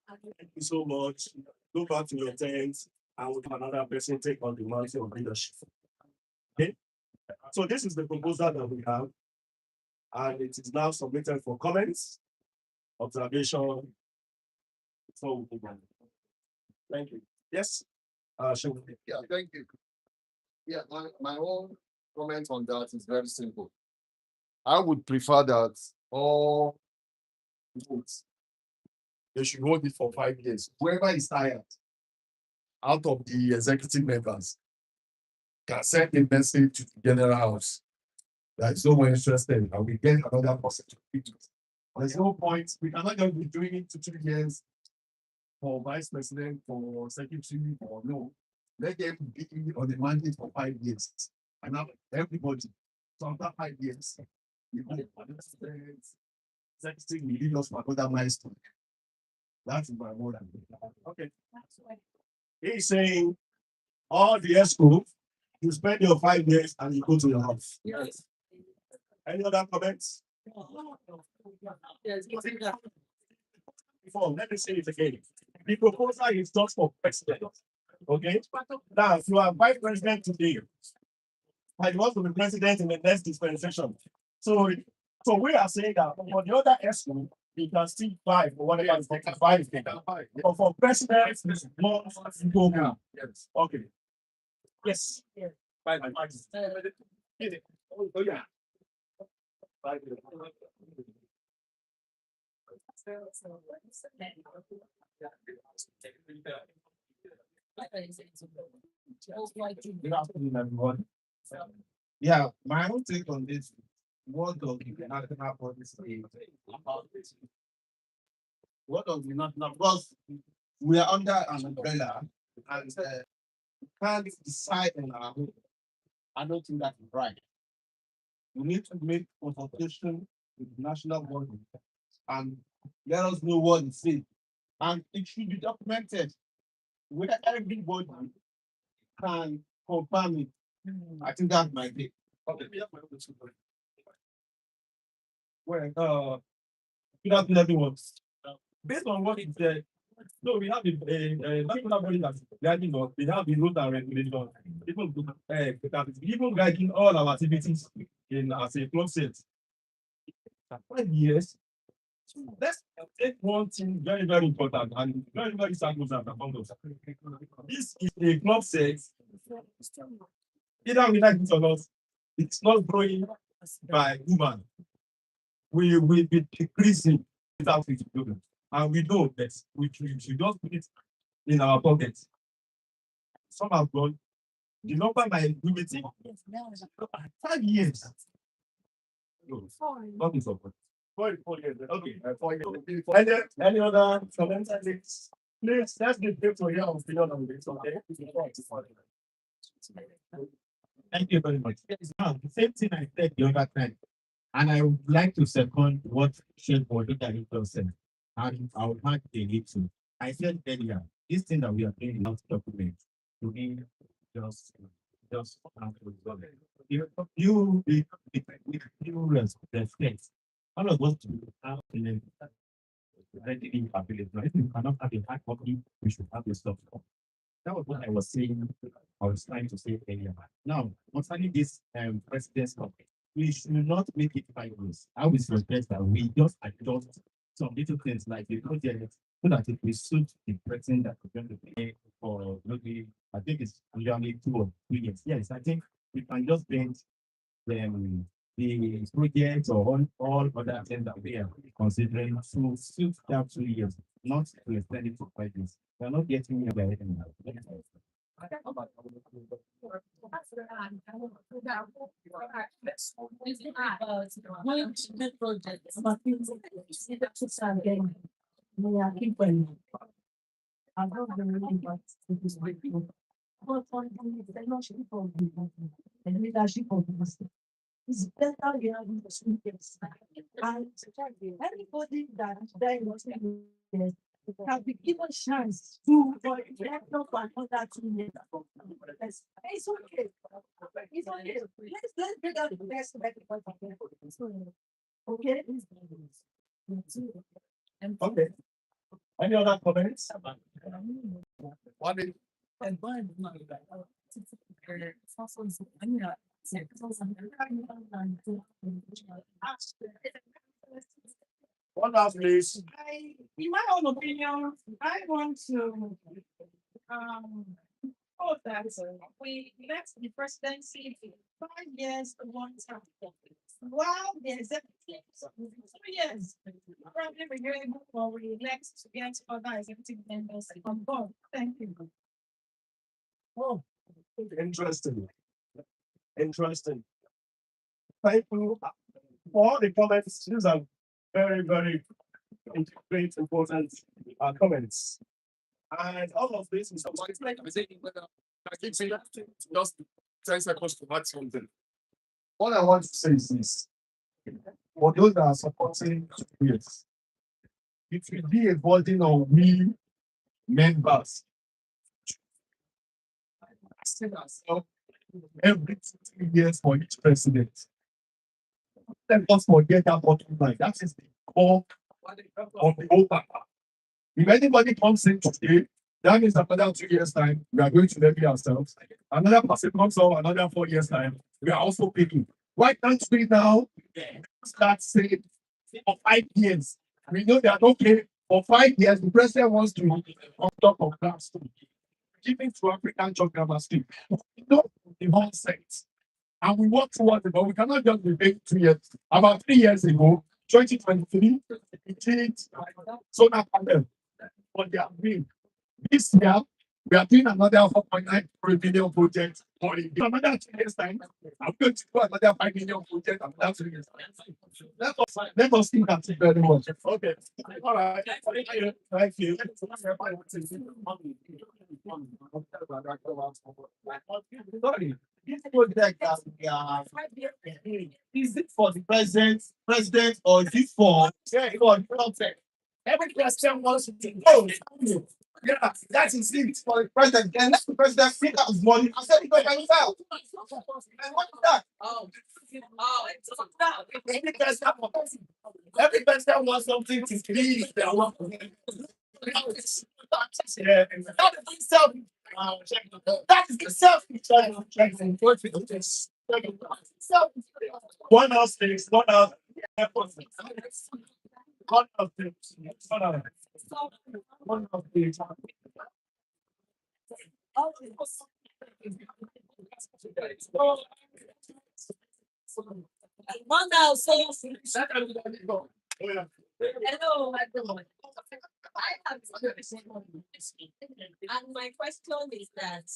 thank you so much. Go back to your tent and with another person take on the mantle of leadership. Okay, so this is the proposal that we have, and it is now submitted for comments, observation. So we move on. Thank you. Yes. Yeah, thank you. Yeah, my own comment on that is very simple. I would prefer that all votes, they should hold it for 5 years. Whoever is tired out of the executive members can send a message to the general house that is no more interested, and we get another person to pick it. There's no point. We cannot just be doing it to 2 years for vice president, for secretary, or no. Let them be on the mandate for 5 years. And now everybody, so after 5 years, you know, executive will lead us for another milestone. That's my word. Okay. He's saying all the school, you spend your 5 years and you go to your house. Yes. Any other comments? Before, let me say it again. The proposal is just for president. Okay. Now, if you are vice president today, and you want to be president in the next dispensation. So we are saying that for the other school, you can still buy for whatever is taken by. But for president, it's more go. Yes. Okay. Yes. Oh, yeah. Good afternoon, everyone. Yeah, my own take on this. What does the national policy about this? What does the national, because we are under an umbrella and can't decide on our own. I don't think that's right. We need to make consultation with the national body and let us know what it says. And it should be documented where everybody can confirm it. I think that's my take. Well, good afternoon, everyone. Based on what it said, so we have a national body that's guiding us. We have the rules and regulations. Even guiding all our activities in as a club set. 5 years. Let's take one thing very, very important and very, very sacrosanct among us. This is a club set. Either we like it or not, it's not growing by woman. We will be decreasing without it. And we know that we should just put it in our pockets. Some have gone. The number might be limited. 5 years. No, not in support. 4 years. Okay. 4 years. Any other comments? Please, let's give people to your opinion on this. Okay. Thank you very much. Now, the same thing I said the other time. And I would like to second what Shane Bodo said. And I would like to need to. I said earlier, this thing that we are doing not document to me just you respect all of us to have ready ability. If you cannot have a hard copy, we should have a soft copy. That was what I was saying. I was trying to say earlier. Now, concerning this president's copy, we should not make it 5 years. I would suggest that we just adjust some little things like the project so that it will suit the president that we're going to pay for maybe, I think it's usually 2 or 3 years. Yes, I think we can just bend the projects or all other things that we are considering to suit that 2 years, not to extend it to 5 years. We're not getting anywhere now. It's better you have the students. And anybody that died was can be given chance to reflect up another 2 years. It's okay. It's okay. Let's bring out the best of everybody. Okay. Okay. Any other comments? One last, please. In my own opinion, I want to hope that we let the presidency 5 years to 1 term. While the executive 2 years, probably we're able to re-elect to get other executive members on board. Thank you. Oh, interesting. Interesting. Thank you for all the comments. These are very, very great, important comments. And all of this is just 10 seconds to add something. What I want to say is this. For those that are supporting years, it will be a burden on we members. Asking ourselves every 2 years for each president. Let us forget that bottom line. That is the core of the whole paper. If anybody comes in today, that means another 2 years' time, we are going to levy ourselves. Another person comes up, another 4 years' time, we are also paying. Why can't we now start saying for 5 years? We know that okay, for 5 years, the president wants to on top of that, give it to African geography. We know the whole set. and we work towards it, but we cannot just be paid 2 years. About 3 years ago, 2023, we did solar panel on their bill. This year, we are doing another 4.9 billion project. For another 2 years' time, I'm going to do another 5 million project. Another 3 years' time. Let us think at it very much. Okay. All right. Thank you. Sorry. This project that we are, is it for the president, or is it for the context? Every question wants to go. Yeah, that is it for the president. Then let the president pick up his money and send it to himself. And what is that? Every president wants something to please their work. Yeah, that is self. That is the self. One house things, one house. One of things. One of things. One now, so hello, everyone. I have a question. And my question is that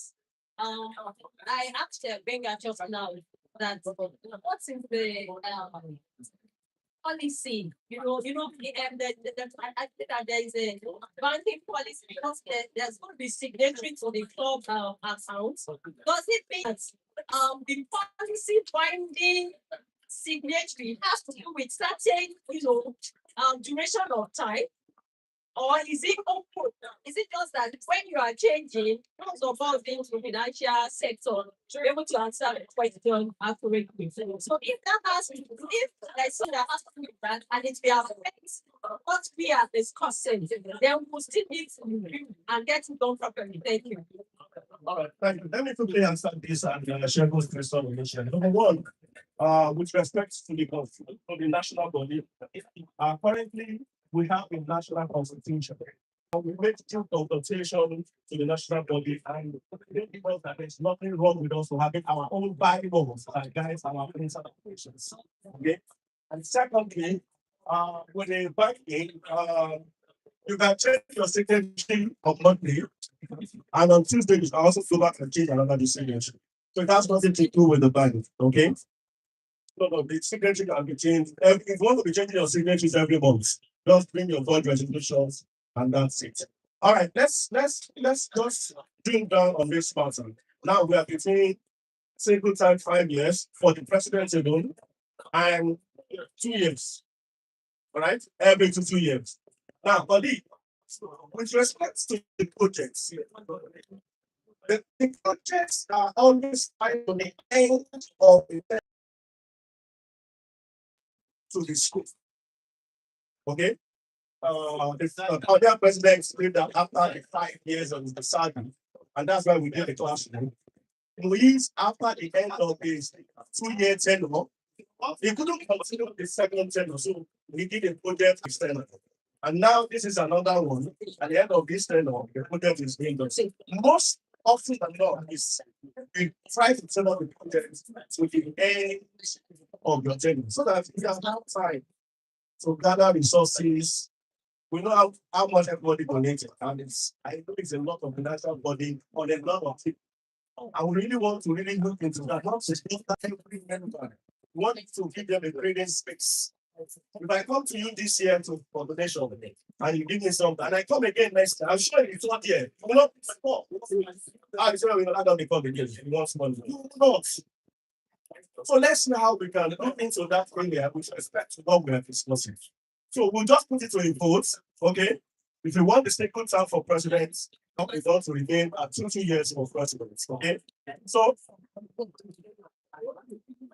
I asked Benga just now that what's in the policy, I think that there is a banking policy because there's going to be signatory to the club account. Does it mean that the policy binding signatory has to do with certain, duration of time? Or is it open? Is it just that when you are changing, most of all things in the financial sector, you're able to answer the question accurately? So if that has to, if there's something that has to do with that and it will affect what we are discussing, then we'll still need to review and get it done properly. Thank you. All right, thank you. Let me quickly answer this and share those questions with you. Number one, with respect to the national body, currently we have a national constitution. We made due consultation to the national body, and they give us that there's nothing wrong with us having our own bylaws that guides our internal operations. Okay. And secondly, with the banking, you can change your signature on Monday, and on Tuesday you can also go back and change another signature. So it has nothing to do with the bank. Okay. No, the signature can be changed. If you want to be changing your signatures every month, just bring your board resolutions and that's it. All right, let's just drill down on this pattern. Now we are between single time 5 years for the president alone and 2 years. All right, every 2 years. Now, colleague, with respect to the projects, the projects are always tied to the end of the to the school. Okay. The other president explained that after the 5 years of the sergeant, and that's why we did the classroom. Please, after the end of his 2-year tenure, he couldn't continue the second tenure, so we did a project external. And now this is another one. At the end of this tenure, the project is being done. So most often than not, is we try to turn up the project to the end of your tenure, so that we have time to gather resources. We know how much everybody donated, and I know it's a lot of financial body on a lot of people. I would really want to really look into that. Not to speak that every member. We want to give them a grading space. If I come to you this year for donation and you give me something, and I come again next year, I'm sure it's not here. You know, I'm sure we're not going to come again. You want money. You will not. So let's see how we can look into that area with respect to what we are discussing. So we'll just put it to a vote, okay? If you want the second term for president, it's going to remain at 2 years for president, okay? So,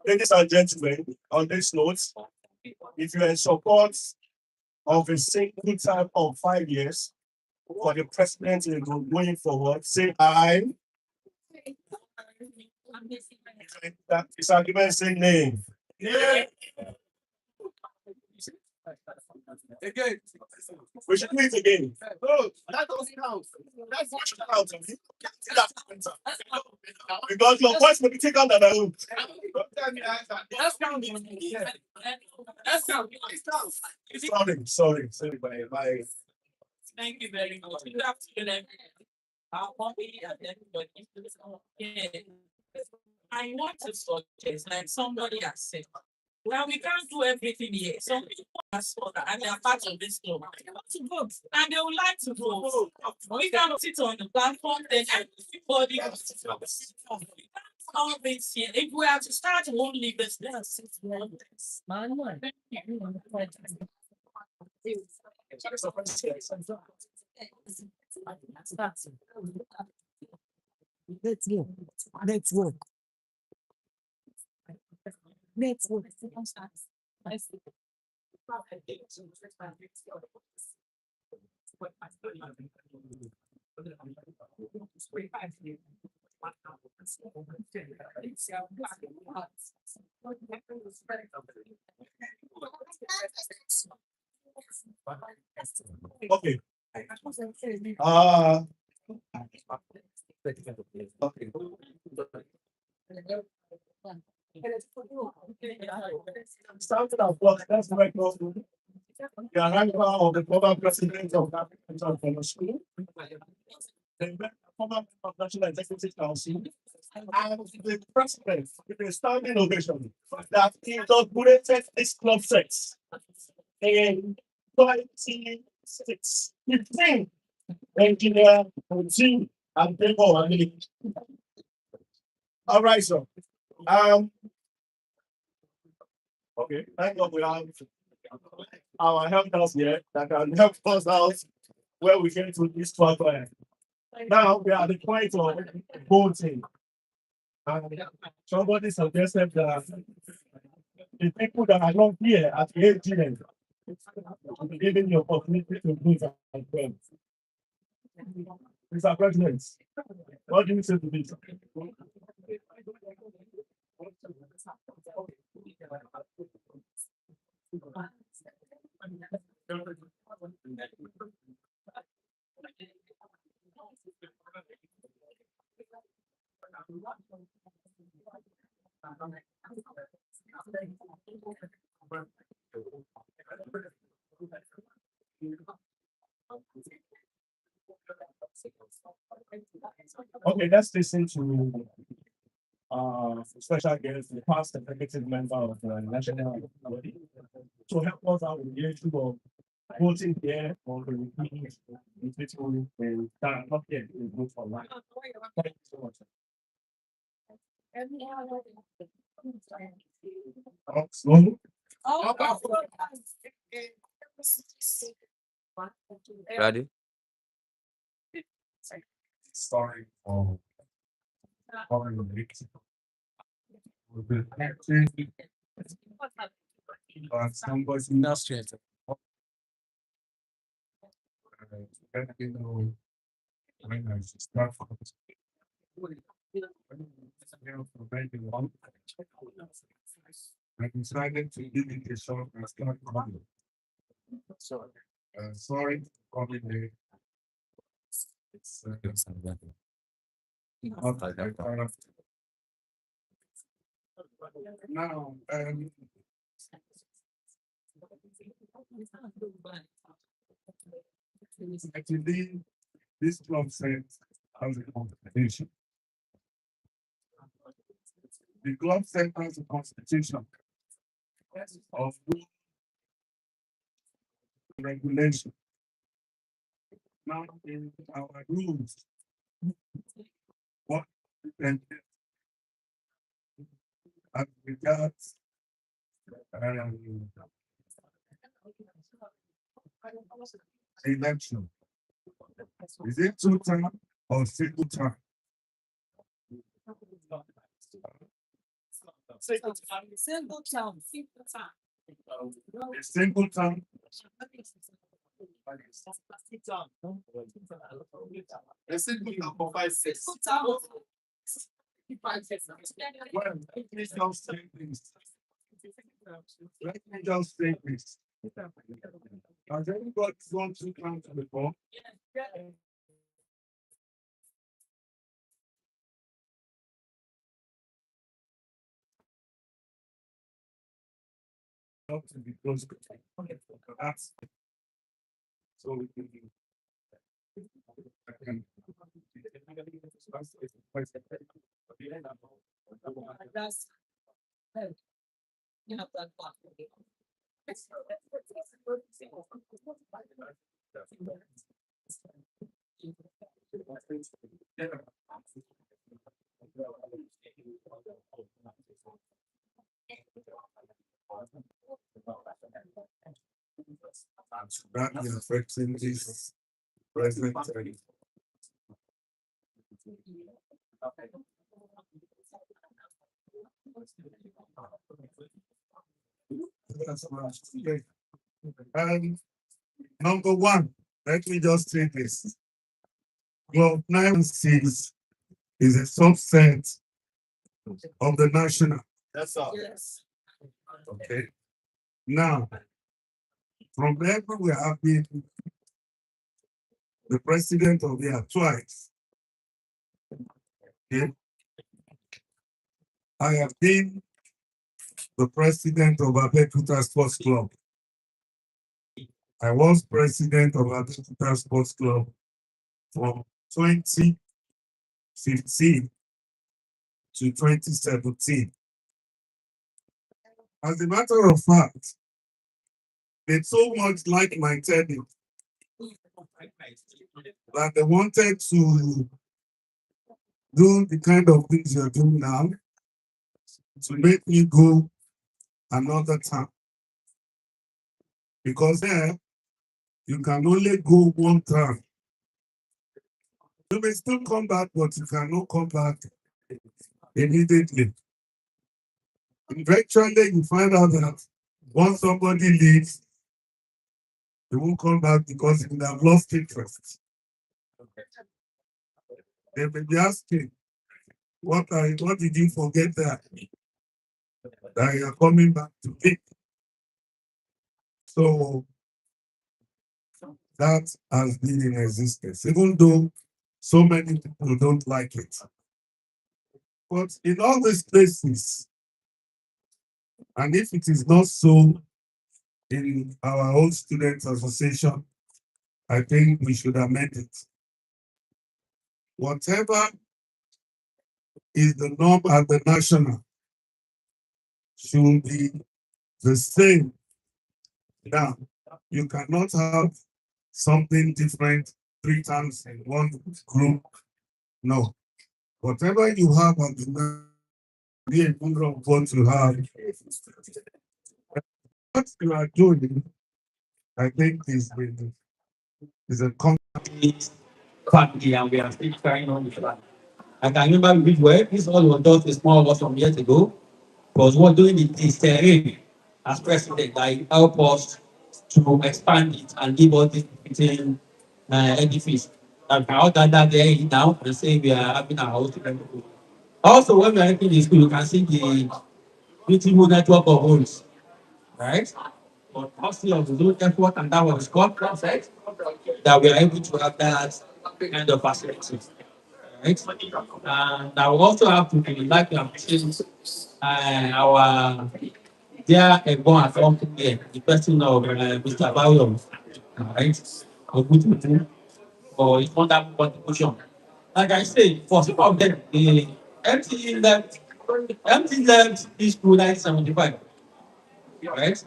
ladies and gentlemen, on this note, if you are in support of a single term of 5 years for the president going forward, say aye. That is argument saying nay. Yeah. Again, we should do it again. No, that doesn't count. That's what should count. Because your voice will be taken under my own. Let's count. Let's count. Sorry, my Thank you very much. Good afternoon, our mommy and everybody. Yeah. I want to suggest, like somebody has said, well, we can't do everything here. Some people are smaller and they are part of this club. They want to vote and they would like to vote. We cannot sit on the platform, then everybody wants to vote. We can't all this here. If we are to start, we won't leave this. Let's go. Let's work. Let's work. okay. Okay. Starting off, well, that's the right now. The arrival of the former president of the African School, the former member of National Executive Council, and the president with a standing ovation that inaugurated this club sex in 2015. Engineer, team, and people. All right, so okay, thank God we have our help us here that can help us out where we get to this further. Now we are at the point of voting. And somebody suggested that the people that are not here at the AGM will be given the opportunity to vote as well. Mr. President, what do you say to this? Okay, let's listen to special guest, the past executive member of the National Assembly, to help us out with the issue of voting here or the meetings in people that are not yet to vote for life. Thank you so much. Ready? Sorry for calling the meeting. Somebody Illustrator. let me know when I should start. I decided to give it a shot and start calling. Sorry for calling late. It's now, actually, this club said has a constitution. The club said has a constitution of regulation. Now, in our rules, what and as regards election, is it two term or single term? Single town. A single term. A single term for 5 6. Well, let me just say this. Let me just say this. Has anybody gone to council before? Not to be close. That's so we can do. That's. You have that clock. That is affecting this present. Okay. Number one, let me just say this. Club 916 is a subset of the national. That's all. Yes. Okay. Now, from everywhere I've been the president of the twice. Okay. I have been the president of Abeokuta Sports Club. I was president of Abeokuta Sports Club from 2015 to 2017. As a matter of fact, they so much like my tenure that they wanted to do the kind of things you're doing now to make me go another time. Because there, you can only go one time. You may still come back, but you cannot come back immediately. Eventually, you find out that once somebody leaves, they won't come back because they have lost interest. They may be asking, what did you forget that you are coming back to pick? So that has been in existence, even though so many people don't like it. But in all these places, and if it is not so in our own students association, I think we should amend it. Whatever is the norm at the national should be the same. Now, you cannot have something different 3 times in one group. No. Whatever you have at the be a number of what you have. What you are doing, I think, is a Family, and we are still carrying on with that. I can remember we did well. This all was done a small was some years ago. Was what doing the steering as president that help us to expand it and give us this fitting edifice. And we can all gather there now and say we are having our house. Also, when we are entering the school, you can see the beautiful network of homes, right? But mostly of the zone effort, and that was God concept that we are able to have that kind of facility, right? And I will also have to like to appreciate our dear Egbon at Uncle here, the person of Mr. Bayo, right? Ogun for his wonderful contribution. Like I say, for some of them, the MT left, MT left this school 1975, right?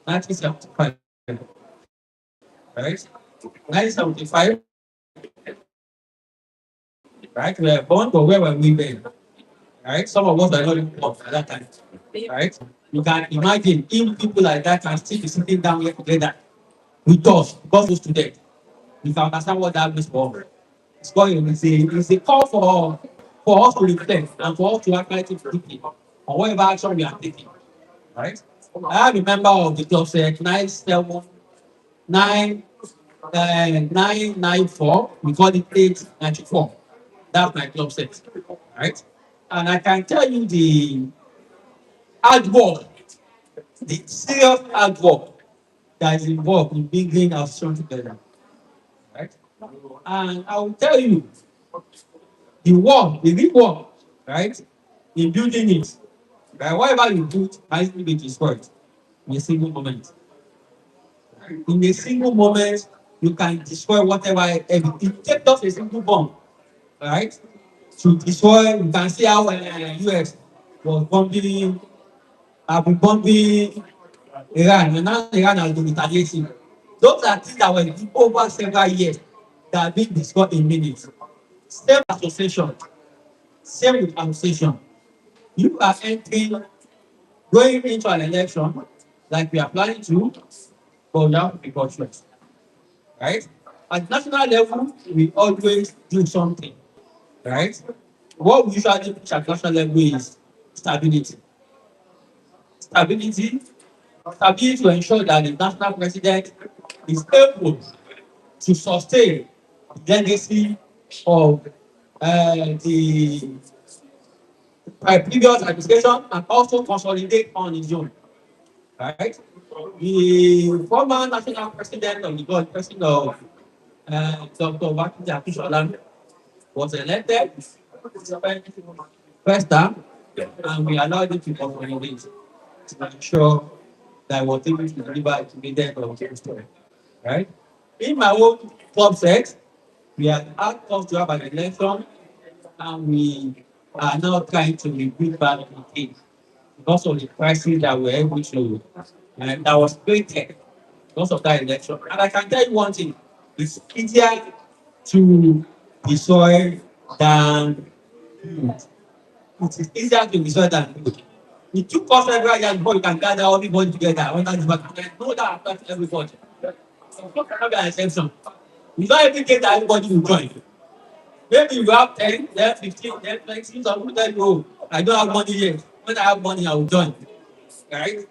1975, right? 1975, right? We were born, but where were we then? Right? Some of us are not even born at that time, right? You can imagine if people like that can still be sitting down here together with us, because those students, you can understand what that means for us. It's a call for us to reflect and for us to actually take deeply on whatever action we are taking, right? I have a member of the club said 994. We call it 894. That's my club set, right? And I can tell you the hard work, the serious hard work that is involved in bringing our children together, right? And I will tell you the work, the real work, right, in building it, right? Whatever you build, has to be destroyed, in a single moment. In a single moment, you can destroy whatever everything. Take just a single bomb, right? To destroy, you can see how US was bombing, have been bombing Iran, and now Iran has been retaliating. Those are things that were over several years that have been discussed in minutes. Same association, same with association. You are entering, going into an election like we are planning to, but you have to be cautious, right? At national level, we always do something, right? What we usually push at national level is stability. Stability, stability to ensure that the national president is able to sustain the legacy of the previous administration and also consolidate on his own, right? The former national president of the God, president of Dr. Abeokuta was elected first term, and we allowed him to consolidate to ensure that I was able to deliver to be there for the story, right? In my own club set, we had asked us to have an election, and we are now trying to rebuild back the team because of the crisis that we were able to, that was created because of that election. And I can tell you one thing, it's easier to destroy than build. It is easier to destroy than build. It took us several years before you can gather everybody together under the back. I know that affects everybody. So it's not cannot be an exception. It's not every day that everybody will join. Maybe you have 10, then 15, then 20, some people tell you, oh, I don't have money yet. When I have money, I will join. Right?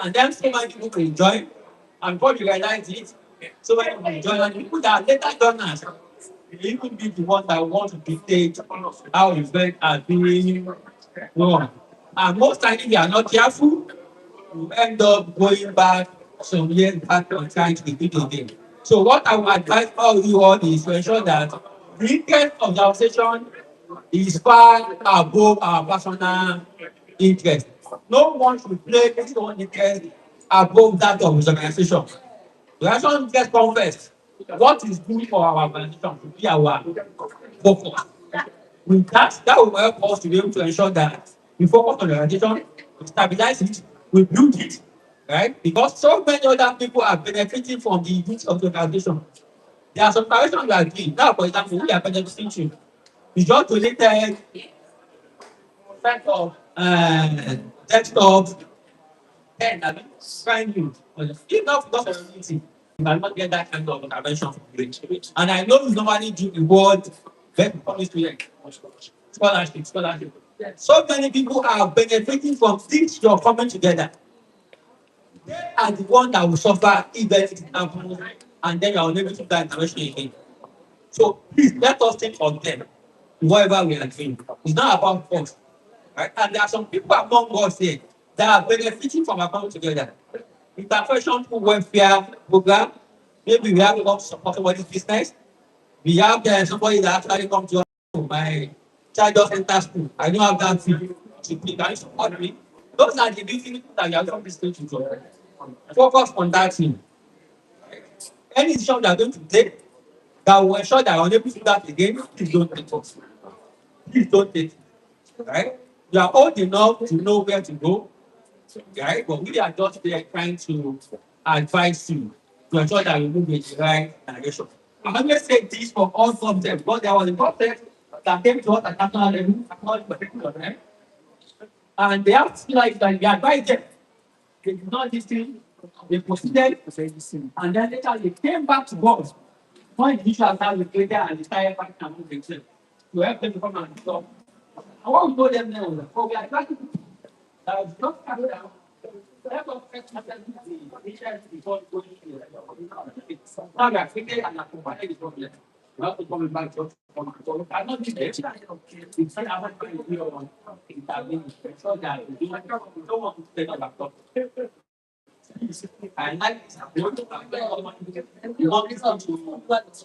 And then so many people will join. And before you realize it, so many people will join. And people that are later joiners, they even be the one that want to dictate how event are being run. And most times, if you are not careful, you end up going back some years back and trying to repeat again. So what I would advise all you all is to ensure that the interest of the organization is far above our personal interest. No one should play his own interest above that of his organization. The organization interest come first. What is good for our organization should be our focus. With that, that will help us to be able to ensure that we focus on the organization, we stabilize it, we build it, right? Because so many other people are benefiting from the use of the organization. There are some operations we are doing. Now, for example, we are benefiting to. We just donated set of desktop 10, I mean, brand new. If not because of community, you cannot get that kind of intervention from the. And I know you normally do reward very promise student. Scholarship, scholarship. So many people are benefiting from this you're coming together. They are the one that will suffer if anything happens and then you are unable to do that intervention again. So please let us think of them, whatever we are doing. It's not about us. Right? And there are some people among us here that are benefiting from our coming together. Intervention through welfare program. Maybe we have to support somebody's business. We have somebody that actually come to us. My child just enter school. I don't have that fee to pay. Can you support me? Those are the big things that you have to listen to. Focus on that thing. Any decision they are going to take that will ensure that I will never do that again, please don't take it. Please don't take it. Right? You are old enough to know where to go, right? But we are just there trying to advise you to ensure that you move in the right direction. I always say this for all subjects, because there was a concept that came to us at national level, acknowledged by people of them, and they have to like that we advise them. They did not listen, they proceeded, and then later they came back to us when the issue has now been created and they started fighting among themselves to help them become an adult. And what we told them then was, oh, we are trying to that was not carried out. Let us first attend to the issues before going to the now we are thinking and accompanying the problem. We have to come back to so we cannot be there. We can't have a idea on intervening. So that we don't want to take a laptop. I like this. We want to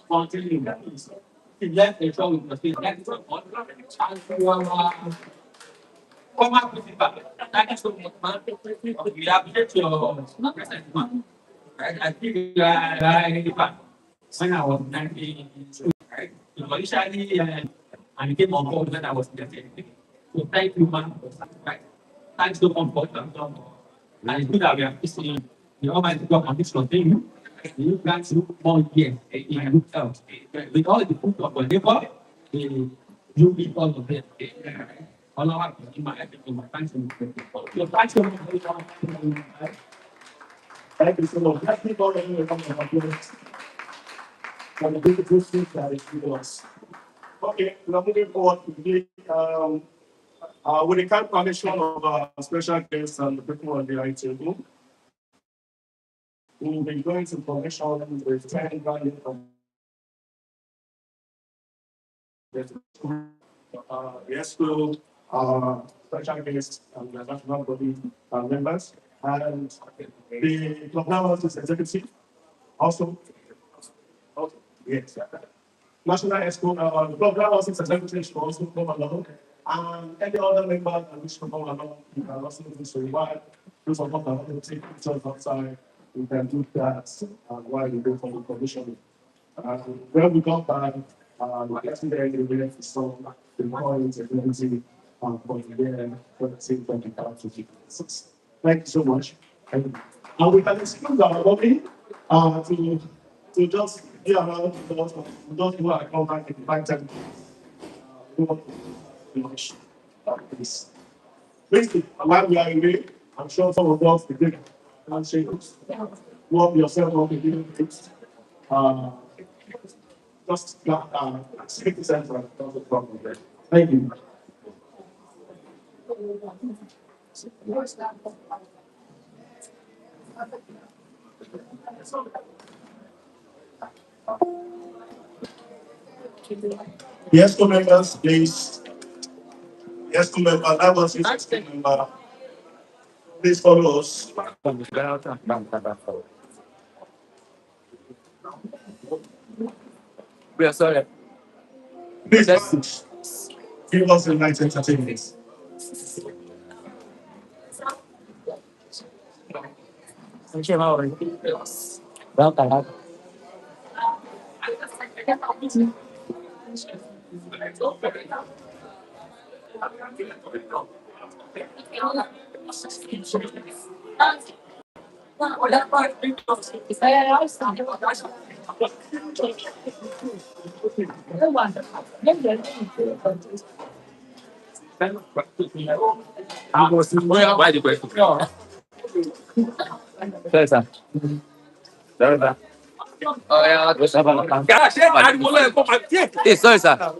continue. He left the show with the thing. And Come up with it. Thank you so much, man. We appreciate your presence, man. I think you are right. When I was 19, right? Initially, I came on board when I was 13. So thank you, man. Right? Thanks so much for them. And it's good that we are facing the Almighty God and this continue. You guys look more here in good health. With all the food of your neighbor, you eat all of them. All of us, in my everything, my thanks and your thanks so much. Thank you so much. Let's keep on the for the beautiful things that is with us. Okay, we are moving forward to the with the kind permission of our special guests and the people on the table. We will be going to commission the 10 value of the school, special guests and the national body members, and the club members executive also. Okay, yes. National Expo, program office executives should also come along, and any other member that wish to come along, you can also do so. While those of us that want to take pictures outside, we can do that while we go for the commission. When we come back, the president will be to solve the points and everything for the year for the same 2026. Thank you so much. And we can excuse our body to just be around those who are come back in 5 10 minutes. We want to much please. Basically, while we are away, I'm sure some of us will take handshakes. Warm yourself up a little bit. Uh, just 60 cents on the problem there. Thank you. Yes, two members, please. Yes, two members. That was his two member. Please follow us. We are sorry. Please give us a nice entertainment. Why the question? Sorry, sir. Sorry, sir. Oh, yeah, what's up? Hey, sorry, sir.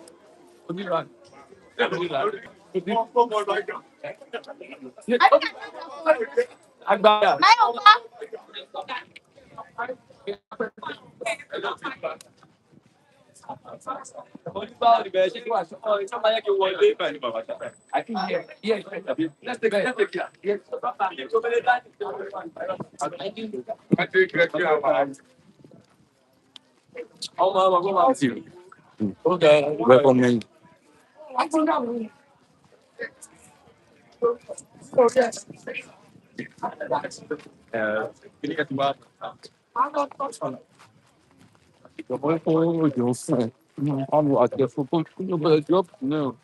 I think yeah, let's take it. Yes. Okay. Welcome. No.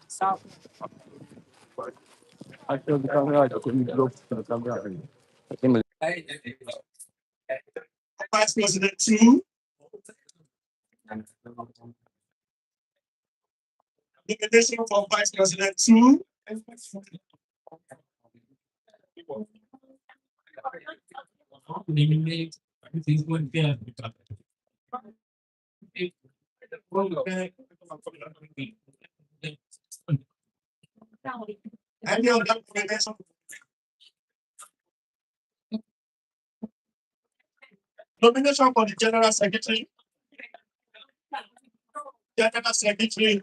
I feel the camera. I couldn't look to the camera. Vice President 2, invitation for Vice President 2. Everything's going there. Any other invitation? Nomination for the General Secretary. General Secretary.